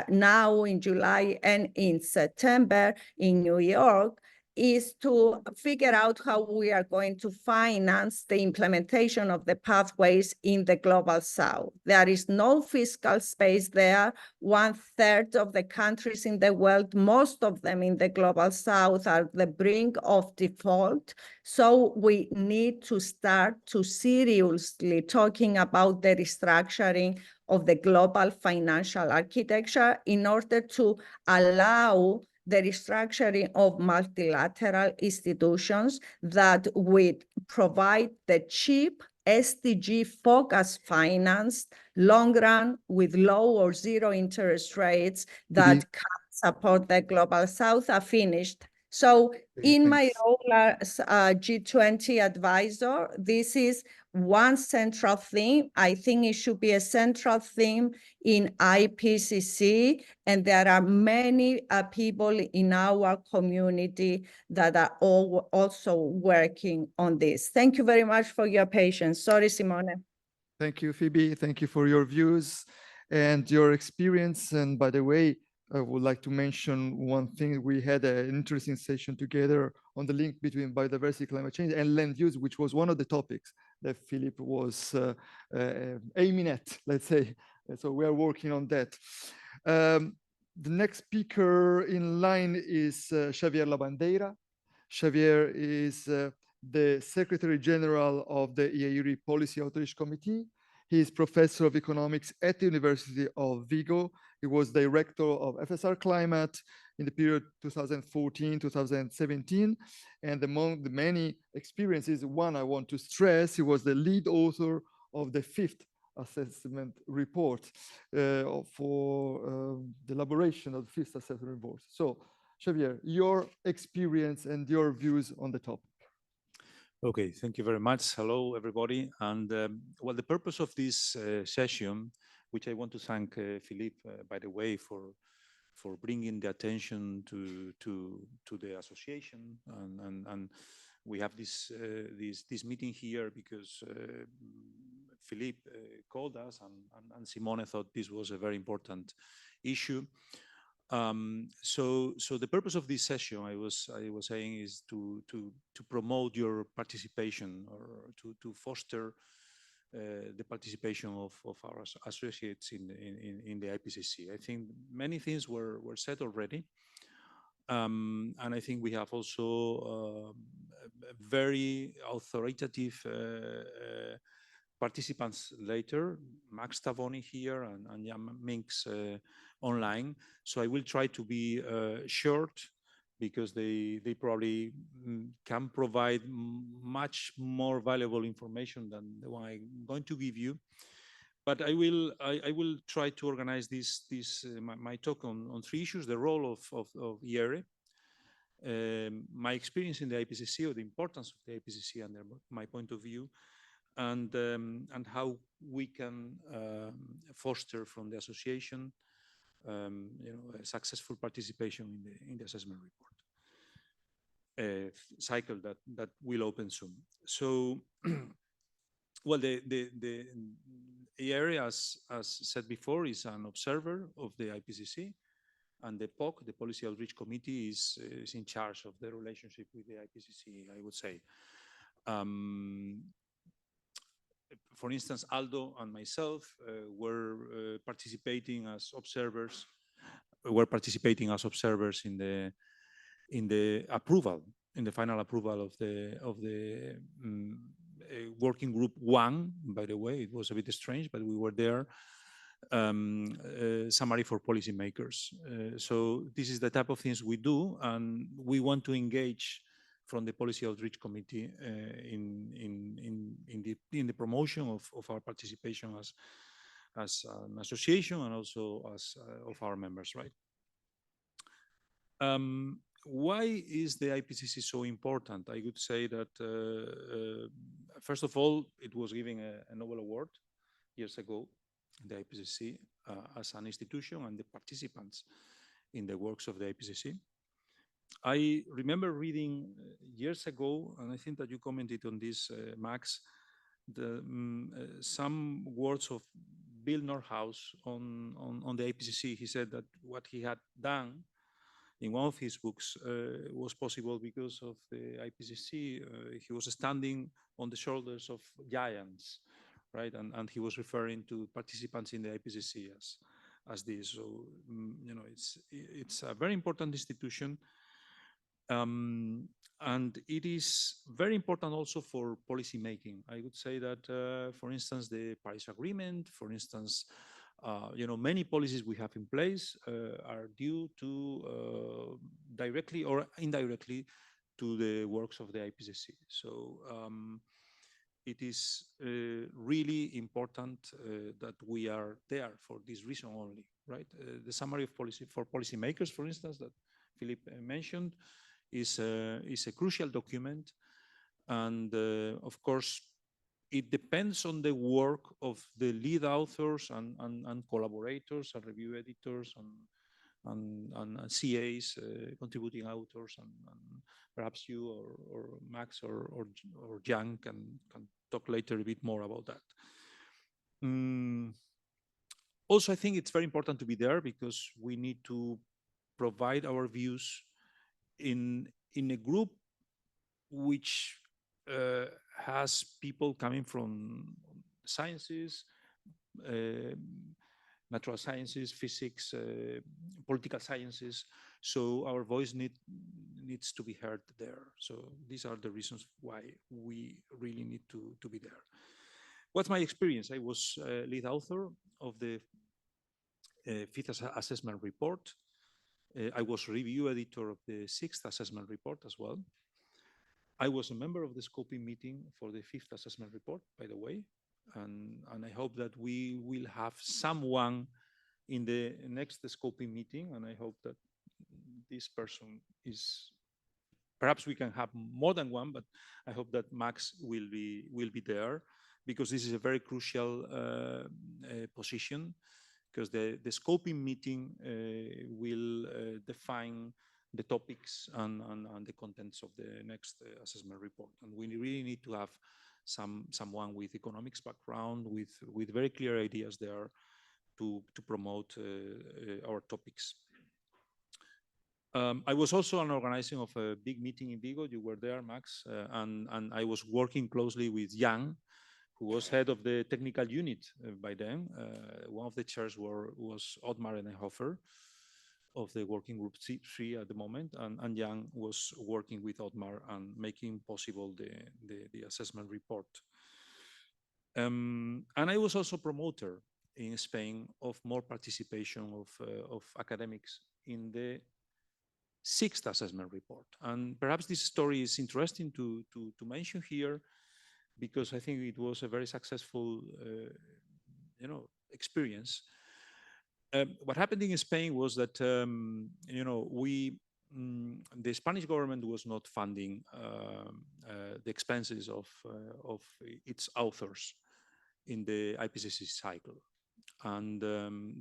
now in July and in September in New York, is to figure out how we are going to finance the implementation of the pathways in the Global South. There is no fiscal space there. 1/3 of the countries in the world, most of them in the Global South, are the brink of default. So we need to start to seriously talking about the restructuring of the global financial architecture in order to allow the restructuring of multilateral institutions that would provide the cheap SDG-focused finance, long run with low or zero interest rates that can support the Global South. Are finished. So in my role as G20 advisor, this is one central theme. I think it should be a central theme in IPCC, and there are many people in our community that are also working on this. Thank you very much for your patience. Sorry, Simone. Thank you, Phoebe. Thank you for your views and your experience. And by the way, I would like to mention one thing. We had an interesting session together on the link between biodiversity, climate change, and land use, which was one of the topics that Philip was aiming at, let's say. So we are working on that. The next speaker in line is Xavier Labandeira. Xavier is the Secretary General of the EAERE Policy Outreach Committee. He is Professor of Economics at the University of Vigo. He was Director of FSR Climate in the period 2014-2017. And among the many experiences, one I want to stress, he was the lead author of the 5th assessment report for the elaboration of the 5th assessment report. So, Xavier, your experience and your views on the topic. Okay, thank you very much. Hello, everybody. And well, the purpose of this session, which I want to thank Philippe, by the way, for bringing the attention to the association, and we have this meeting here because Philippe called us, and Simone thought this was a very important issue. So the purpose of this session, I was saying, is to promote your participation, or to foster the participation of our associates in the IPCC. I think many things were said already, and I think we have also very authoritative participants later, Max Tavoni here and Minx online. So I will try to be short, because they probably can provide much more valuable information than the one I'm going to give you. But I will try to organize my talk on three issues: the role of EAERE, my experience in the IPCC, or the importance of the IPCC under my point of view, and how we can foster from the association a successful participation in the assessment report cycle that will open soon. So, well, the EAERE, as said before, is an observer of the IPCC, and the POC, the Policy Outreach Committee, is in charge of the relationship with the IPCC, I would say. For instance, Aldo and myself were participating as observers. Were participating as observers in the approval, in the final approval of the working group 1. By the way, it was a bit strange, but we were there. Summary for policymakers. So this is the type of things we do, and we want to engage from the Policy Outreach Committee in the promotion of our participation as an association, and also as of our members, right? Why is the IPCC so important? I would say that first of all, it was given a Nobel Award years ago, the IPCC, as an institution, and the participants in the works of the IPCC. I remember reading years ago, and I think that you commented on this, Max, some words of Bill Nordhaus on the IPCC. He said that what he had done in one of his books was possible because of the IPCC. He was standing on the shoulders of giants, right? And he was referring to participants in the IPCC as this. So, it's a very important institution. And it is very important also for policy making. I would say that, for instance, the Paris Agreement, for instance, many policies we have in place are due to directly or indirectly to the works of the IPCC. So it is really important that we are there for this reason only, right? The summary of policy for policymakers, for instance, that Philippe mentioned, is a crucial document, and of course, it depends on the work of the lead authors and collaborators and review editors and CAs, contributing authors, and perhaps you or Max or Jan can talk later a bit more about that. Also, I think it's very important to be there because we need to provide our views in a group which has people coming from sciences, natural sciences, physics, political sciences. So our voice needs to be heard there. So these are the reasons why we really need to be there. What's my experience? I was lead author of the fifth assessment report. I was review editor of the sixth assessment report as well. I was a member of the scoping meeting for the fifth assessment report, by the way, and I hope that we will have someone in the next scoping meeting, and I hope that this person is Perhaps we can have more than one, but I hope that Max will be there, because this is a very crucial position, because the scoping meeting will define the topics and the contents of the next assessment report. And we really need to have someone with economics background, with very clear ideas there to promote our topics. I was also an organizing of a big meeting in Vigo. You were there, Max, and I was working closely with Jan, who was head of the technical unit by then. One of the chairs was Otmar Enhofer of the working group 3 at the moment, and Jan was working with Otmar and making possible the assessment report. And I was also promoter in Spain of more participation of academics in the 6th assessment report. And perhaps this story is interesting to mention here, because I think it was a very successful experience. What happened in Spain was that the Spanish government was not funding the expenses of its authors in the IPCC cycle. And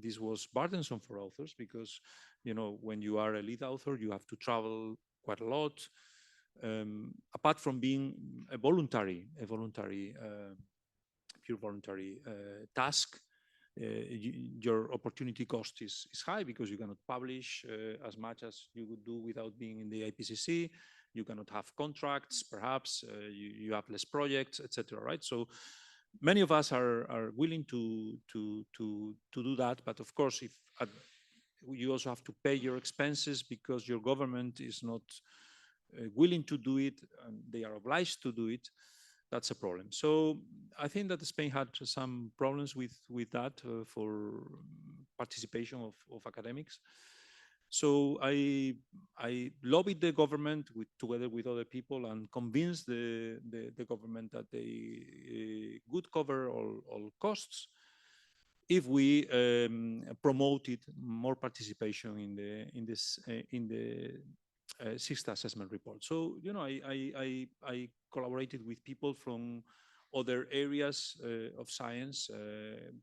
this was burdensome for authors, because when you are a lead author, you have to travel quite a lot. Apart from being a pure voluntary task, your opportunity cost is high, because you cannot publish as much as you would do without being in the IPCC. You cannot have contracts, perhaps you have less projects, etc. Right? So many of us are willing to do that, but of course, if you also have to pay your expenses because your government is not willing to do it, and they are obliged to do it, that's a problem. So I think that Spain had some problems with that for participation of academics. So I lobbied the government together with other people, and convinced the government that they would cover all costs if we promoted more participation in the 6th assessment report. So I collaborated with people from other areas of science,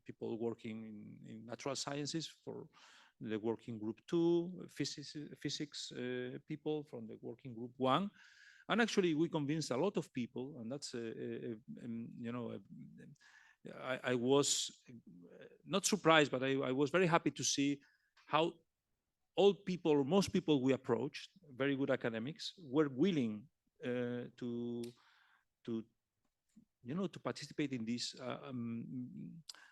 people working in natural sciences for the working group 2, physics people from the working group 1. And actually we convinced a lot of people, and that's I was not surprised, but I was very happy to see how all people, or most people we approached, very good academics, were willing to participate in this,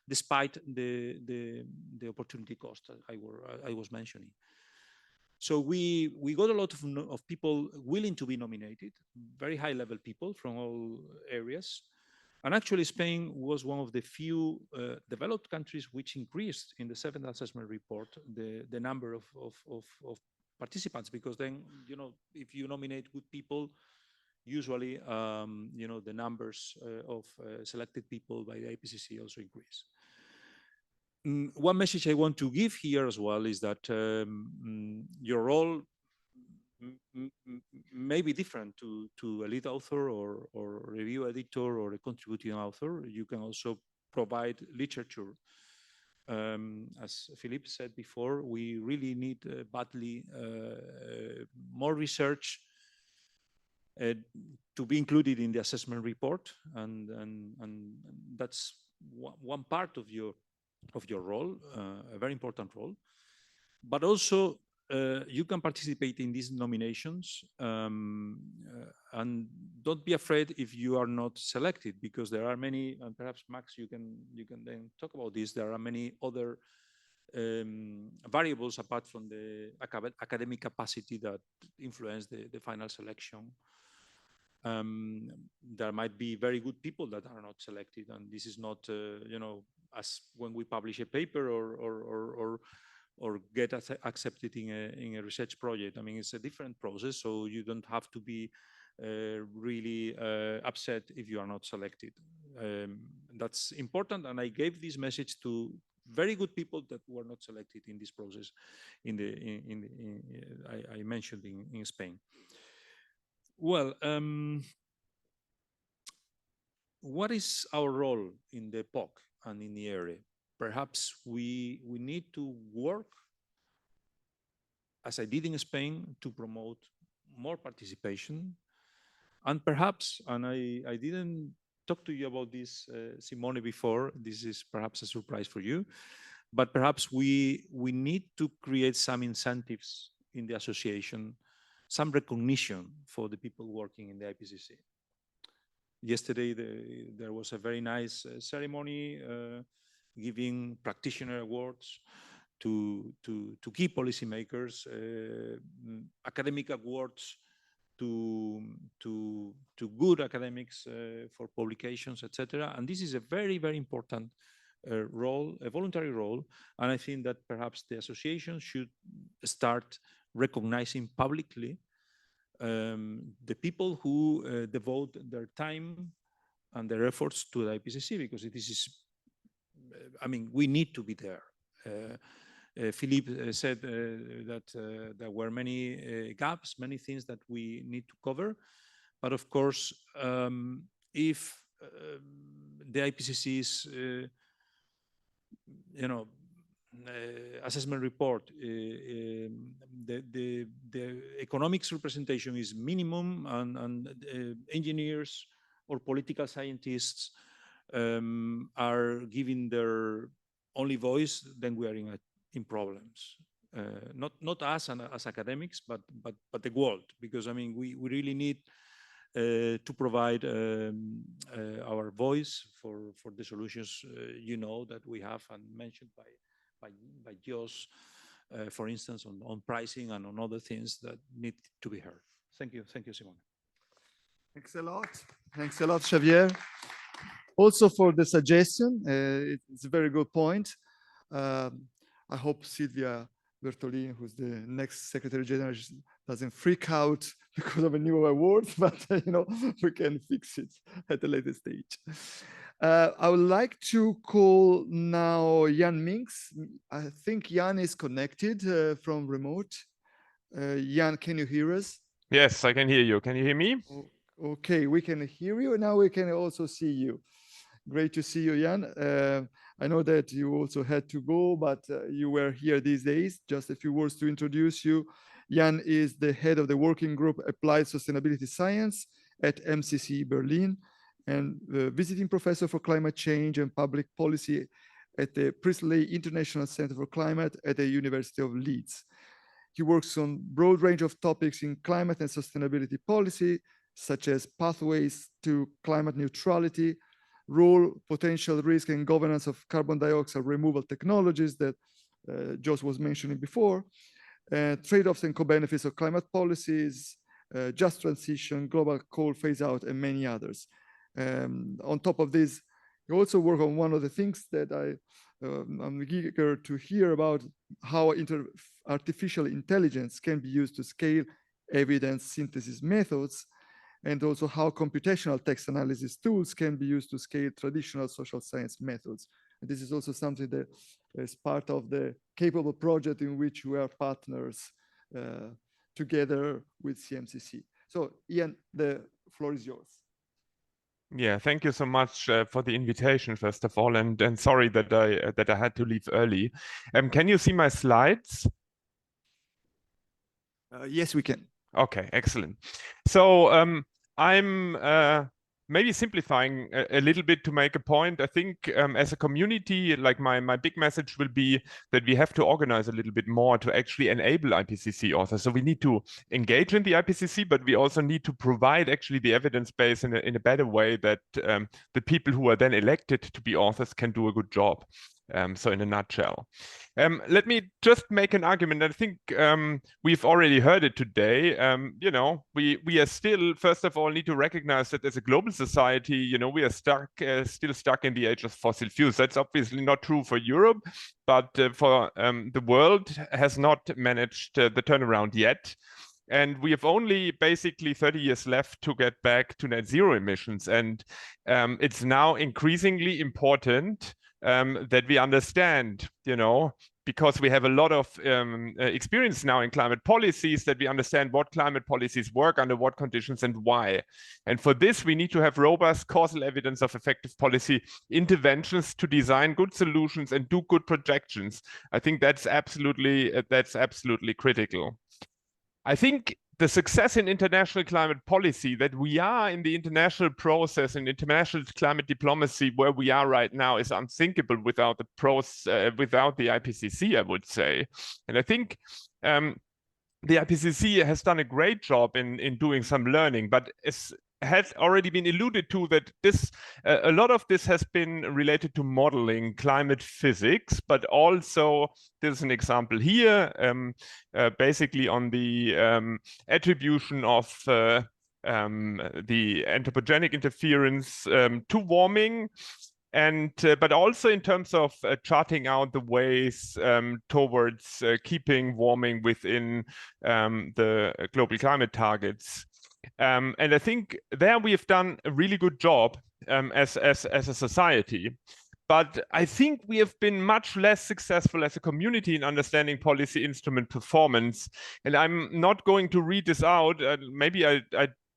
despite the opportunity cost I was mentioning. So we got a lot of people willing to be nominated, very high level people from all areas. And actually Spain was one of the few developed countries which increased in the 7th assessment report the number of participants, because then, if you nominate good people, usually, the numbers of selected people by the IPCC also increase. One message I want to give here as well is that your role may be different to a lead author or review editor or a contributing author. You can also provide literature. As Philippe said before, we really need badly more research to be included in the assessment report, and that's one part of your role, a very important role. But also you can participate in these nominations, and don't be afraid if you are not selected, because there are many, and perhaps Max, you can then talk about this. There are many other variables apart from the academic capacity that influence the final selection. There might be very good people that are not selected, and this is not, as when we publish a paper or get accepted in a research project. I mean, it's a different process, so you don't have to be really upset if you are not selected. That's important, and I gave this message to very good people that were not selected in this process. I mentioned in Spain. Well, what is our role in the POC and in the area? Perhaps we need to work, as I did in Spain, to promote more participation. And perhaps, and I didn't talk to you about this, Simone, before, this is perhaps a surprise for you, but perhaps we need to create some incentives in the association, some recognition for the people working in the IPCC. Yesterday, there was a very nice ceremony giving practitioner awards to key policymakers, academic awards to good academics for publications, etc. And this is a very, very important role, a voluntary role. And I think that perhaps the association should start recognizing publicly the people who devote their time and their efforts to the IPCC, because it is, I mean, we need to be there. Philippe said that there were many gaps, many things that we need to cover. But of course, if the IPCC's, assessment report, the economics representation is minimum, and engineers or political scientists are giving their only voice, then we are in problems. Not us and as academics, but the world, because I mean we really need to provide our voice for the solutions that we have and mentioned by Jos, for instance, on pricing and on other things that need to be heard. Thank you, Simone. Thanks a lot. Thanks a lot, Xavier. Also for the suggestion, it's a very good point. I hope Silvia Bertolini, who's the next Secretary General, doesn't freak out because of a new award, but we can fix it at a later stage. I would like to call now Jan Minx. I think Jan is connected from remote. Jan, can you hear us? Yes, I can hear you. Can you hear me? Okay, we can hear you. Now we can also see you. Great to see you, Jan. I know that you also had to go, but you were here these days. Just a few words to introduce you. Jan is the head of the working group Applied Sustainability Science at MCC Berlin and visiting professor for climate change and public policy at the Priestley International Center for Climate at the University of Leeds. He works on a broad range of topics in climate and sustainability policy, such as pathways to climate neutrality, role, potential risk, and governance of carbon dioxide removal technologies that Jos was mentioning before, trade-offs and co-benefits of climate policies, just transition, global coal phase-out, and many others. On top of this, you also work on one of the things that I'm eager to hear about, how artificial intelligence can be used to scale evidence synthesis methods, and also how computational text analysis tools can be used to scale traditional social science methods. And this is also something that is part of the Capable project in which we are partners together with CMCC. So Ian, the floor is yours. Yeah, thank you so much for the invitation, first of all, and sorry that I had to leave early. Can you see my slides? Yes, we can. Okay, excellent. So I'm maybe simplifying a little bit to make a point. I think as a community, like my big message will be that we have to organize a little bit more to actually enable IPCC authors. So we need to engage in the IPCC, but we also need to provide actually the evidence base in a better way that the people who are then elected to be authors can do a good job. So in a nutshell, let me just make an argument. I think we've already heard it today. We are still, first of all, need to recognize that as a global society, we are still stuck in the age of fossil fuels. That's obviously not true for Europe, but for the world has not managed the turnaround yet. And we have only basically 30 years left to get back to net zero emissions. And it's now increasingly important that we understand, because we have a lot of experience now in climate policies, that we understand what climate policies work under what conditions and why. And for this, we need to have robust causal evidence of effective policy interventions to design good solutions and do good projections. I think that's absolutely critical. I think the success in international climate policy, that we are in the international process and international climate diplomacy where we are right now, is unthinkable without without the IPCC, I would say. And I think the IPCC has done a great job in doing some learning, but it's has already been alluded to that this a lot of this has been related to modeling climate physics, but also there's an example here, basically on the attribution of the anthropogenic interference to warming, and but also in terms of charting out the ways towards keeping warming within the global climate targets. And I think there we have done a really good job as a society. But I think we have been much less successful as a community in understanding policy instrument performance. And I'm not going to read this out. Maybe I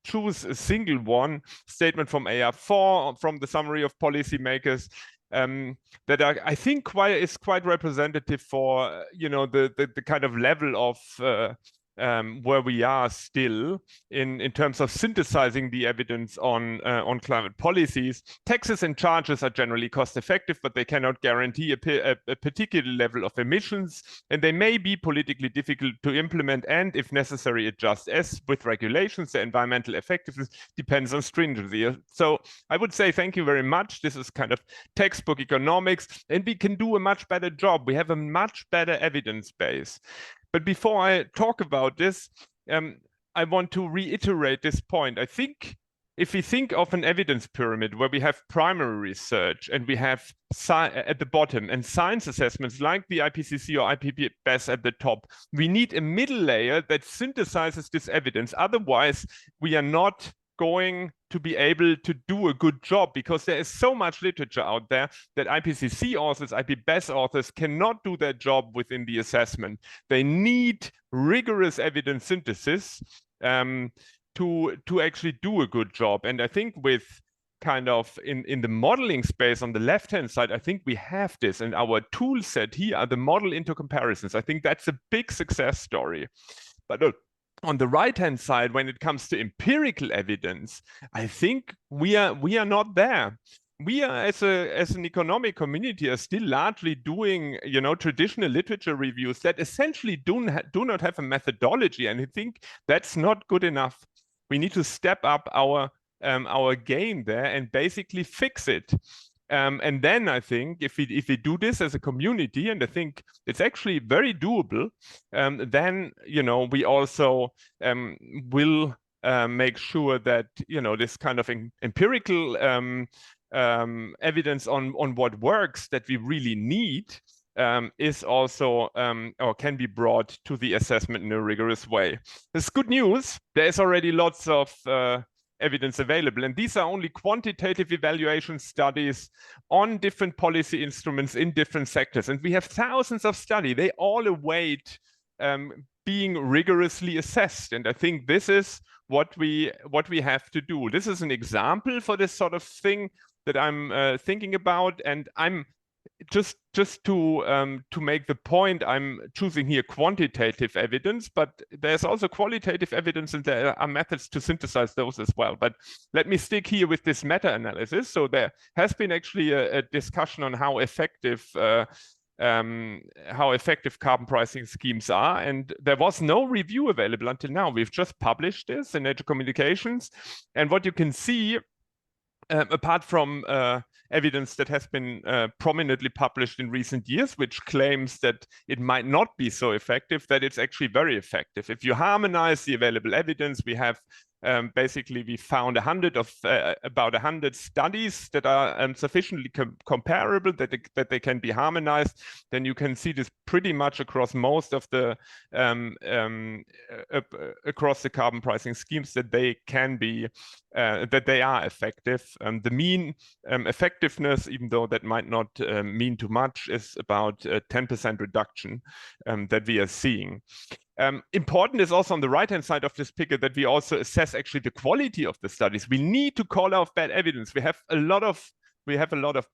choose a single one statement from AR4 from the summary of policymakers that I think is quite representative for the kind of level of where we are still in terms of synthesizing the evidence on climate policies. Taxes and charges are generally cost effective, but they cannot guarantee a particular level of emissions, and they may be politically difficult to implement and, if necessary, adjust. As with regulations, the environmental effectiveness depends on stringency. So I would say thank you very much. This is kind of textbook economics, and we can do a much better job. We have a much better evidence base. But before I talk about this, I want to reiterate this point. I think if we think of an evidence pyramid where we have primary research and we have at the bottom and science assessments like the IPCC or IPBES at the top, we need a middle layer that synthesizes this evidence. Otherwise, we are not going to be able to do a good job, because there is so much literature out there that IPCC authors, IPBES authors cannot do their job within the assessment. They need rigorous evidence synthesis to actually do a good job. And I think with kind of in the modeling space on the left-hand side, I think we have this, and our tool set here are the model into comparisons. I think that's a big success story. But on the right-hand side, when it comes to empirical evidence, I think we are not there. We are, as an economic community, are still largely doing, traditional literature reviews that essentially do not have a methodology, and I think that's not good enough. We need to step up our game there and basically fix it. And then I think if we do this as a community, and I think it's actually very doable, then we also will make sure that this kind of empirical evidence on what works that we really need is also or can be brought to the assessment in a rigorous way. It's good news. There is already lots of evidence available, and these are only quantitative evaluation studies on different policy instruments in different sectors, and we have thousands of studies. They all await being rigorously assessed, and I think this is what we have to do. This is an example for this sort of thing that I'm thinking about, and I'm just to make the point, I'm choosing here quantitative evidence, but there's also qualitative evidence, and there are methods to synthesize those as well. But let me stick here with this meta-analysis. So there has been actually a discussion on how effective carbon pricing schemes are, and there was no review available until now. We've just published this in Nature Communications, and what you can see, apart from evidence that has been prominently published in recent years, which claims that it might not be so effective, that it's actually very effective. If you harmonize the available evidence, we have basically we found about 100 studies that are sufficiently comparable that they can be harmonized, then you can see this pretty much across most of the across the carbon pricing schemes that they can be that they are effective. The mean effectiveness, even though that might not mean too much, is about 10% reduction that we are seeing. Important is also on the right-hand side of this picture that we also assess actually the quality of the studies. We need to call out bad evidence. We have a lot of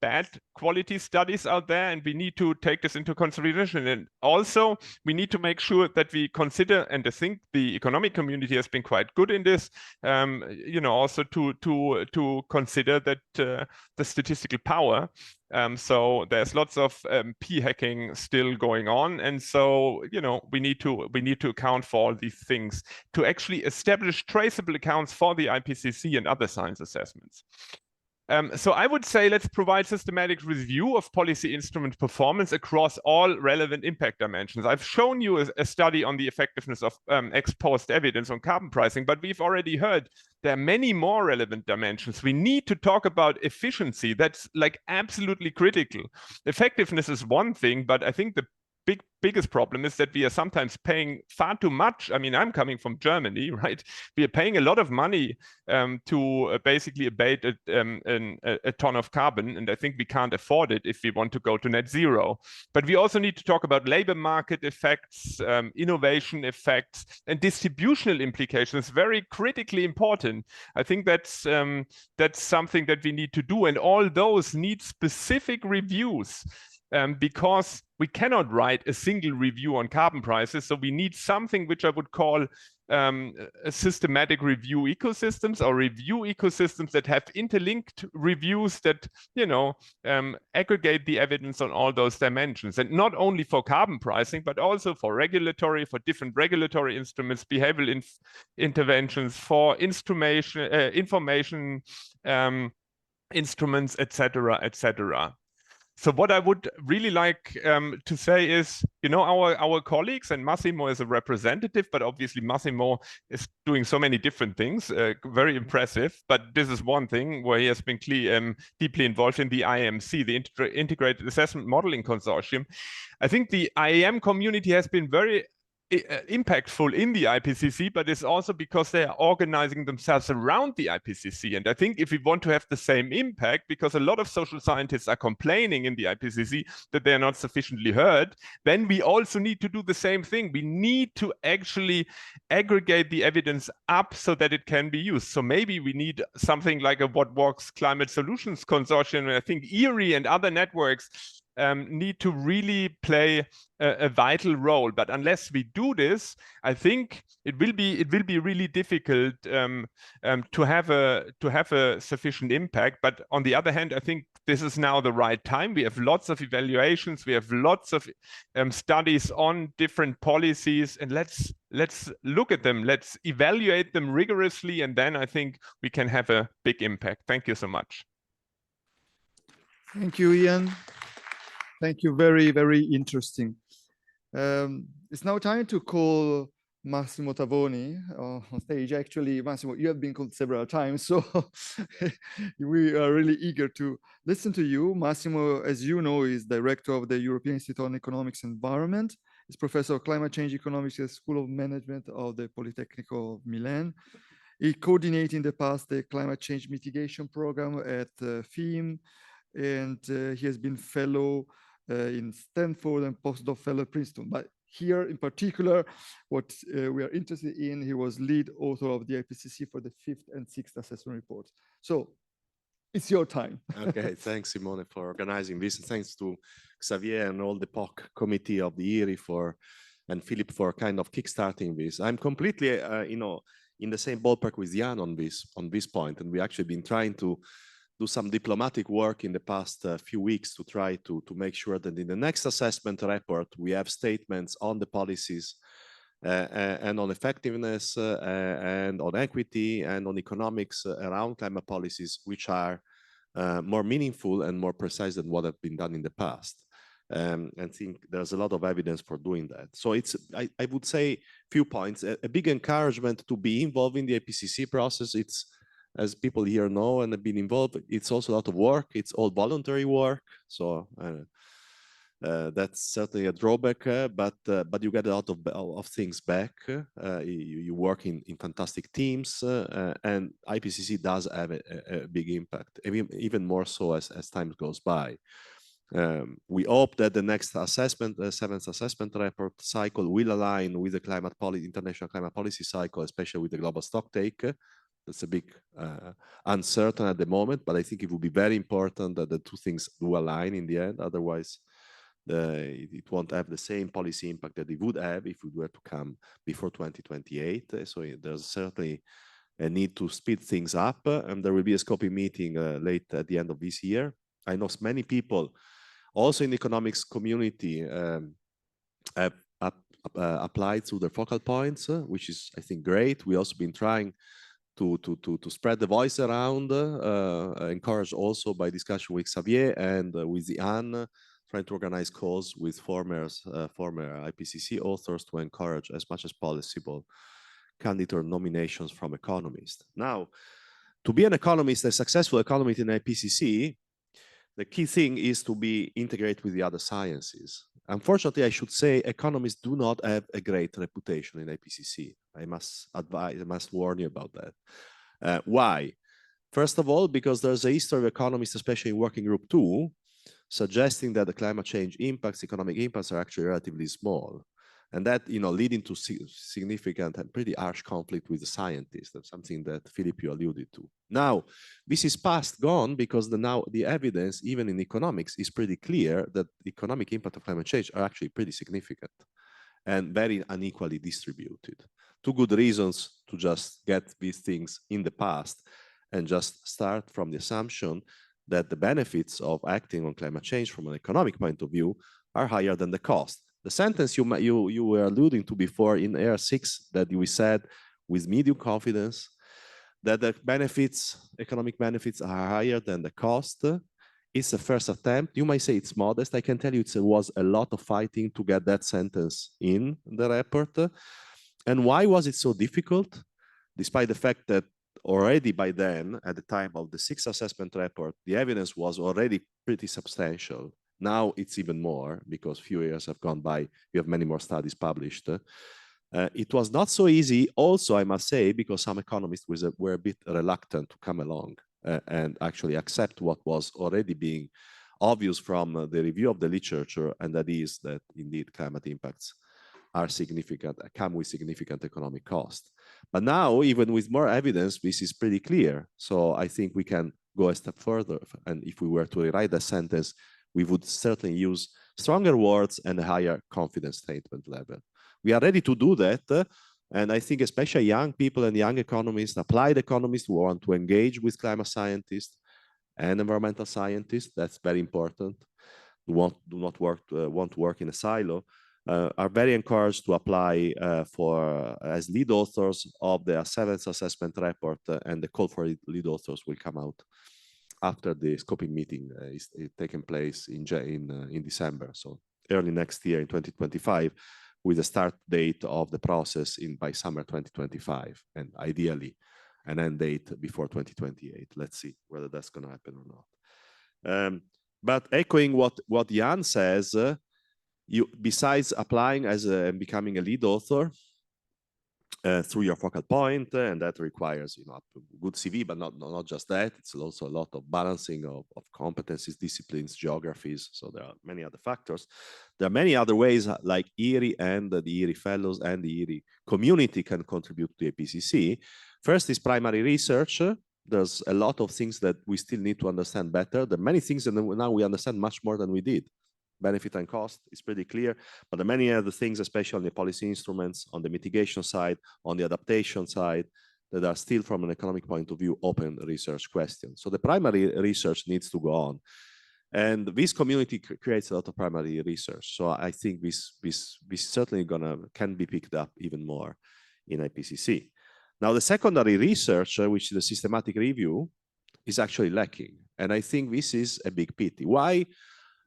bad quality studies out there, and we need to take this into consideration. And also, we need to make sure that we consider, and I think the economic community has been quite good in this, also to consider that the statistical power. So there's lots of p-hacking still going on, and so we need to account for all these things to actually establish traceable accounts for the IPCC and other science assessments. So I would say let's provide systematic review of policy instrument performance across all relevant impact dimensions. I've shown you a study on the effectiveness of ex post evidence on carbon pricing, but we've already heard there are many more relevant dimensions. We need to talk about efficiency. That's like absolutely critical. Effectiveness is one thing, but I think the biggest problem is that we are sometimes paying far too much. I mean, I'm coming from Germany, right? We are paying a lot of money to basically abate a ton of carbon, and I think we can't afford it if we want to go to net zero. But we also need to talk about labor market effects, innovation effects, and distributional implications. Very critically important. I think that's something that we need to do, and all those need specific reviews. Because we cannot write a single review on carbon prices. So we need something which I would call a systematic review ecosystems, or review ecosystems that have interlinked reviews that, aggregate the evidence on all those dimensions. And not only for carbon pricing, but also for different regulatory instruments, behavioral interventions, for information instruments, etc., etc. So what I would really like to say is, our colleagues, and Massimo is a representative, but obviously Massimo is doing so many different things, very impressive. But this is one thing where he has been deeply involved in the IMC, the Integrated Assessment Modeling Consortium. I think the IAM community has been very impactful in the IPCC, but it's also because they are organizing themselves around the IPCC. And I think if we want to have the same impact, because a lot of social scientists are complaining in the IPCC that they are not sufficiently heard, then we also need to do the same thing. We need to actually aggregate the evidence up so that it can be used. So maybe we need something like a What Works Climate Solutions Consortium. And I think EAERE and other networks need to really play a vital role. But unless we do this, I think it will be really difficult to have a sufficient impact. But on the other hand, I think this is now the right time. We have lots of evaluations, we have lots of studies on different policies, and let's look at them, let's evaluate them rigorously, and then I think we can have a big impact. Thank you so much. Thank you, Ian. Thank you. Very, very interesting. It's now time to call Massimo Tavoni on stage. Actually, Massimo, you have been called several times, so we are really eager to listen to you. Massimo, as you know, is director of the European Institute on Economics and Environment. He's professor of climate change economics at the School of Management of the Politecnico of Milan. He coordinated in the past the climate change mitigation program at FEAM, and he has been fellow in Stanford and postdoc fellow at Princeton. But here in particular, what we are interested in, he was lead author of the IPCC for the 5th and 6th assessment reports. So it's your time. Okay, thanks Simone for organizing this. And thanks to Xavier and all the POC committee of the EAERE and Philip for kind of kickstarting this. I'm completely, in the same ballpark with Jan on this point. And we actually been trying to do some diplomatic work in the past few weeks to try to make sure that in the next assessment report, we have statements on the policies and on effectiveness and on equity and on economics around climate policies, which are more meaningful and more precise than what have been done in the past. and think there's a lot of evidence for doing that. So it's, I would say, few points. A big encouragement to be involved in the IPCC process. It's, as people here know and have been involved, it's also a lot of work. It's all voluntary work. So that's certainly a drawback, but you get a lot of things back. You work in fantastic teams, and IPCC does have a big impact, even more so as time goes by. We hope that the next assessment, the 7th assessment report cycle, will align with the international climate policy cycle, especially with the global stocktake. That's a big uncertain at the moment, but I think it will be very important that the two things do align in the end. Otherwise, it won't have the same policy impact that it would have if it were to come before 2028. So there's certainly a need to speed things up, and there will be a scoping meeting late at the end of this year. I know many people also in the economics community have applied to their focal points, which is, I think, great. We also been trying to spread the voice around, encouraged also by discussion with Xavier and with Anne, trying to organize calls with former IPCC authors to encourage as much as possible candidate nominations from economists. Now, to be an economist, a successful economist in IPCC, the key thing is to be integrated with the other sciences. Unfortunately, I should say economists do not have a great reputation in IPCC. I must warn you about that. Why? First of all, because there's a history of economists, especially in working group 2, suggesting that the climate change impacts, economic impacts, are actually relatively small. And that, leading to significant and pretty harsh conflict with the scientists. That's something that Philippe alluded to. Now, this is past gone because now the evidence, even in economics, is pretty clear that the economic impact of climate change are actually pretty significant and very unequally distributed. Two good reasons to just get these things in the past and just start from the assumption that the benefits of acting on climate change from an economic point of view are higher than the cost. The sentence you were alluding to before in EAERE 6 that we said with medium confidence that the economic benefits are higher than the cost, is the first attempt. You might say it's modest. I can tell you it was a lot of fighting to get that sentence in the report. And why was it so difficult? Despite the fact that already by then, at the time of the 6th assessment report, the evidence was already pretty substantial. Now it's even more because few years have gone by. We have many more studies published. It was not so easy also, I must say, because some economists were a bit reluctant to come along and actually accept what was already being obvious from the review of the literature, and that is that indeed climate impacts are significant, come with significant economic cost. But now, even with more evidence, this is pretty clear. So I think we can go a step further. And if we were to rewrite the sentence, we would certainly use stronger words and a higher confidence statement level. We are ready to do that. And I think especially young people and young economists, applied economists who want to engage with climate scientists and environmental scientists, that's very important, who want to work in a silo, are very encouraged to apply as lead authors of the 7th assessment report, and the call for lead authors will come out after the scoping meeting is taking place in December, so early next year in 2025, with the start date of the process by summer 2025, and ideally an end date before 2028. Let's see whether that's going to happen or not. But echoing what Jan says, besides applying and becoming a lead author through your focal point, and that requires a good CV, but not just that. It's also a lot of balancing of competencies, disciplines, geographies. So there are many other factors. There are many other ways, like EAERE and the EAERE fellows and the EAERE community can contribute to IPCC. First is primary research. There's a lot of things that we still need to understand better. There are many things that now we understand much more than we did. Benefit and cost is pretty clear, but there are many other things, especially on the policy instruments, on the mitigation side, on the adaptation side, that are still, from an economic point of view, open research questions. So the primary research needs to go on. And this community creates a lot of primary research. So I think this certainly can be picked up even more in IPCC. Now, the secondary research, which is the systematic review, is actually lacking. And I think this is a big pity. Why?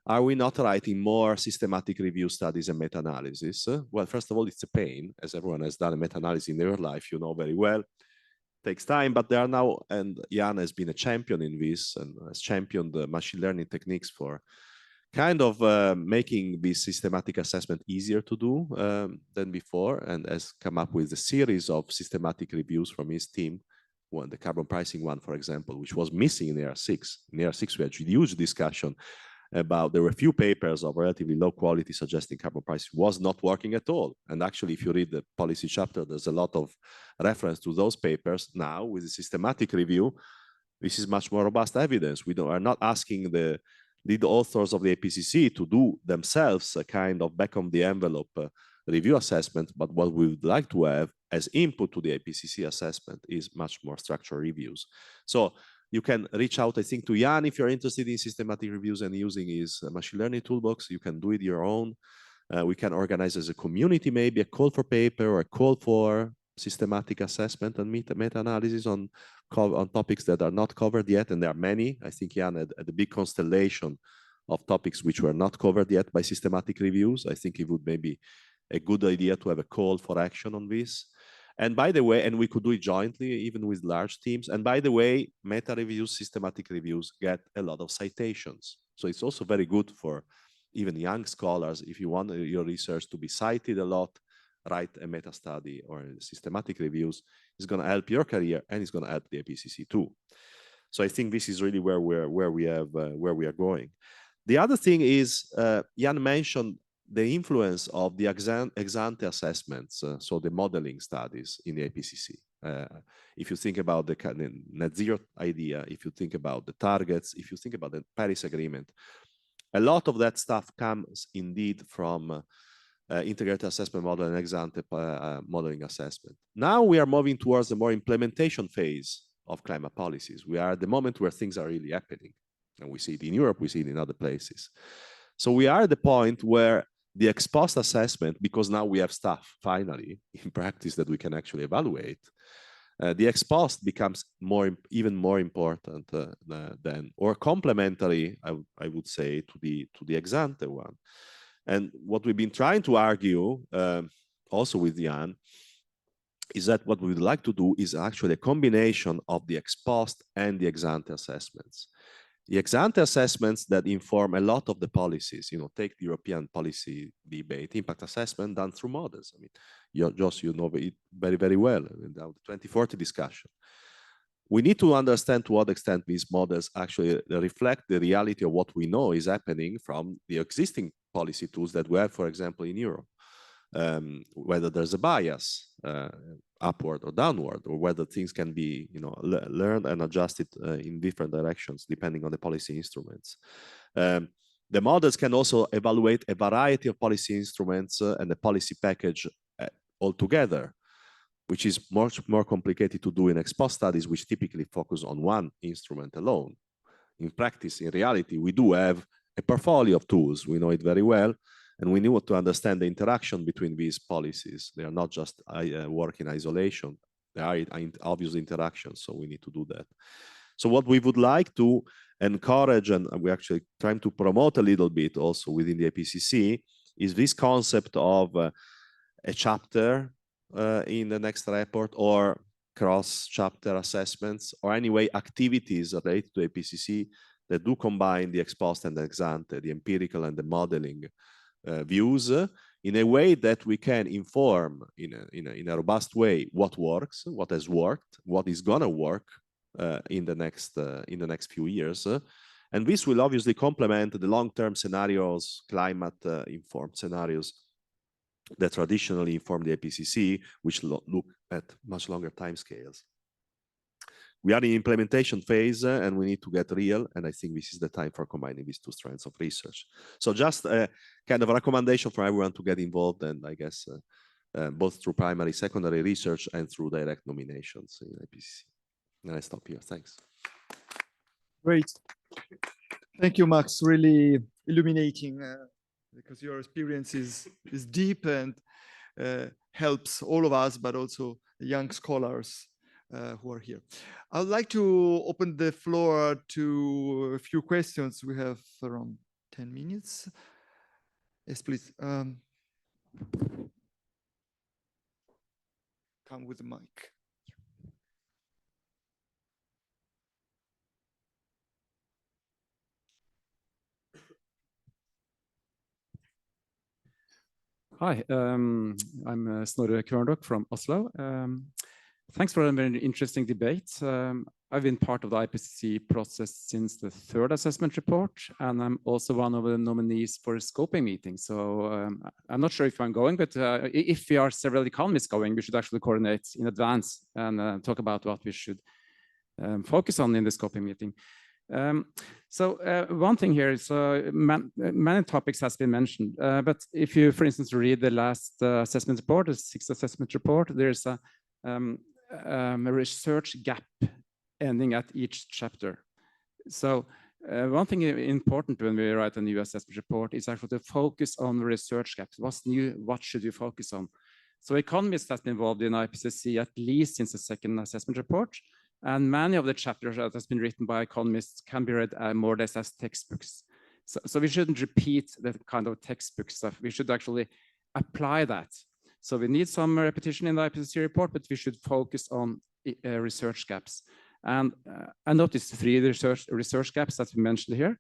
are we not writing more systematic review studies and meta-analysis? Well, first of all, it's a pain, as everyone has done a meta-analysis in their life, you know very well. Takes time, but they are now, and Jan has been a champion in this and has championed the machine learning techniques for kind of making this systematic assessment easier to do than before, and has come up with a series of systematic reviews from his team. One, the carbon pricing one, for example, which was missing in EAERE6. In EAERE6, we had a huge discussion about, there were a few papers of relatively low quality suggesting carbon pricing was not working at all. And actually, if you read the policy chapter, there's a lot of reference to those papers. Now, with the systematic review, this is much more robust evidence. We are not asking the lead authors of the IPCC to do themselves a kind of back of the envelope review assessment, but what we would like to have as input to the IPCC assessment is much more structured reviews. So you can reach out, I think, to Jan if you're interested in systematic reviews and using his machine learning toolbox. You can do it your own. We can organize as a community, maybe a call for paper or a call for systematic assessment and meta-analysis on topics that are not covered yet. And there are many. I think Jan had a big constellation of topics which were not covered yet by systematic reviews. I think it would maybe a good idea to have a call for action on this. And by the way, and we could do it jointly, even with large teams. And by the way, meta reviews, systematic reviews get a lot of citations. So it's also very good for even young scholars. If you want your research to be cited a lot, write a meta study or systematic reviews. It's going to help your career and it's going to help the IPCC too. So I think this is really where we are going. The other thing is, Jan mentioned the influence of the ex-ante assessments, so the modeling studies in the IPCC. If you think about the net zero idea, if you think about the targets, if you think about the Paris Agreement, a lot of that stuff comes indeed from integrated assessment model and ex-ante modeling assessment. Now we are moving towards a more implementation phase of climate policies. We are at the moment where things are really happening. And we see it in Europe, we see it in other places. So we are at the point where the ex-post assessment, because now we have stuff finally in practice that we can actually evaluate, the ex-post becomes even more important than, or complementary, I would say, to the ex-ante one. And what we've been trying to argue, also with Jan, is that what we would like to do is actually a combination of the ex-post and the ex-ante assessments. The ex-ante assessments that inform a lot of the policies, take the European policy debate, impact assessment done through models. I mean, you know it very, very well, the 2040 discussion. We need to understand to what extent these models actually reflect the reality of what we know is happening from the existing policy tools that we have, for example, in Europe. Whether there's a bias upward or downward, or whether things can be learned and adjusted in different directions depending on the policy instruments. The models can also evaluate a variety of policy instruments and the policy package altogether, which is much more complicated to do in ex-post studies, which typically focus on one instrument alone. In practice, in reality, we do have a portfolio of tools. We know it very well. And we need to understand the interaction between these policies. They are not just work in isolation. There are obvious interactions, so we need to do that. So what we would like to encourage, and we're actually trying to promote a little bit also within the IPCC, is this concept of a chapter in the next report, or cross-chapter assessments, or anyway activities related to IPCC that do combine the ex-post and the ex-ante, the empirical and the modeling views, in a way that we can inform in a robust way what works, what has worked, what is gonna work in the next few years, and this will obviously complement the long-term scenarios, climate informed scenarios that traditionally inform the IPCC, which look at much longer timescales. We are in implementation phase and we need to get real. And I think this is the time for combining these two strands of research. So just a kind of a recommendation for everyone to get involved, and I guess both through primary, secondary research and through direct nominations in IPCC. And I stop here. Thanks. Great. Thank you, Max. Really illuminating because your experience is deep and helps all of us, but also young scholars who are here. I'd like to open the floor to a few questions. We have around 10 minutes. Yes, please. Come with the mic. Hi, I'm Snorre Kvørndok from Oslo. Thanks for a very interesting debate. I've been part of the IPCC process since the third assessment report, and I'm also one of the nominees for a scoping meeting. So I'm not sure if I'm going, but if we are several economists going, we should actually coordinate in advance and talk about what we should focus on in the scoping meeting. One thing here is many topics has been mentioned, but if you, for instance, read the last assessment report, the sixth assessment report, there's a research gap ending at each chapter. So one thing important when we write a new assessment report is actually to focus on research gaps. What's new? What should you focus on? So economists have been involved in IPCC at least since the second assessment report. And many of the chapters that has been written by economists can be read more or less as textbooks. So we shouldn't repeat that kind of textbook stuff. We should actually apply that. So we need some repetition in the IPCC report, but we should focus on research gaps. And I noticed 3 research gaps that we mentioned here.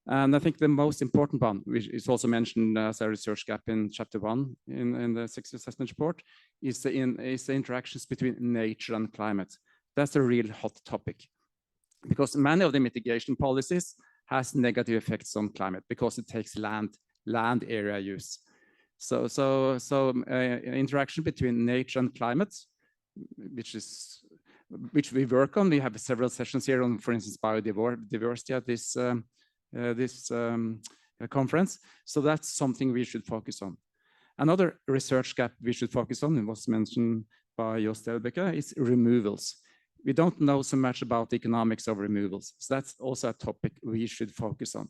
And I think the most important one, which is also mentioned as a research gap in chapter 1 in the sixth assessment report, is the interactions between nature and climate. That's a real hot topic, because many of the mitigation policies has negative effects on climate because it takes land area use. So interaction between nature and climate, which we work on. We have several sessions here on, for instance, biodiversity at this conference. So that's something we should focus on. Another research gap we should focus on, and was mentioned by Delbeke, is removals. We don't know so much about the economics of removals. So that's also a topic we should focus on.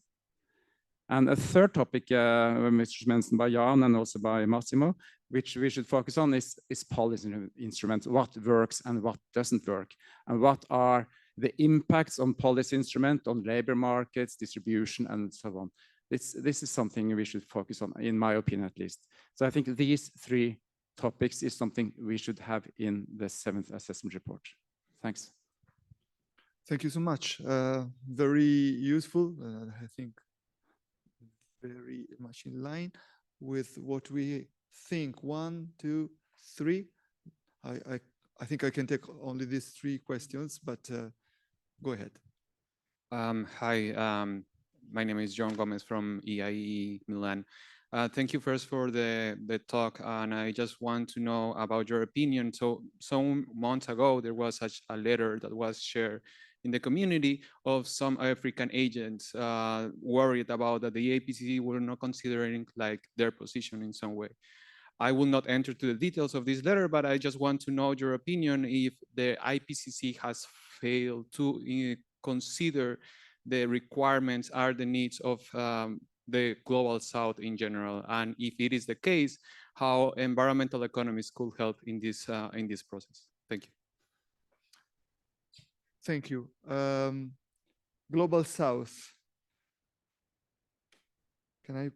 And a third topic, which was mentioned by Jan and also by Massimo, which we should focus on is policy instruments, what works and what doesn't work, and what are the impacts on policy instrument, on labor markets, distribution, and so on. This is something we should focus on, in my opinion, at least. So I think these 3 topics is something we should have in the 7th assessment report. Thanks. Thank you so much. Very useful. I think very much in line with what we think. 1, 2, 3. I think I can take only these 3 questions, but go ahead. Hi, my name is John Gomez from EAERE Milan. Thank you first for the talk, and I just want to know about your opinion. So some months ago, there was such a letter that was shared in the community of some African agents worried about that the IPCC were not considering like their position in some way. I will not enter to the details of this letter, but I just want to know your opinion if the IPCC has failed to consider the requirements or the needs of the global south in general, and if it is the case, how environmental economists could help in this process. Thank you. Thank you. Global South. Can I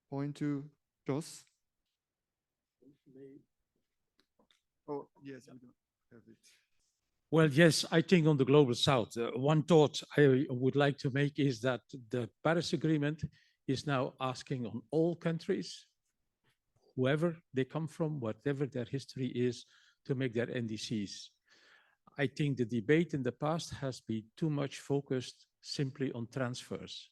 point to Jos? Oh, yes, I don't have it. Well, yes, I think on the global south, one thought I would like to make is that the Paris Agreement is now asking on all countries, whoever they come from, whatever their history is, to make their NDCs. I think the debate in the past has been too much focused simply on transfers.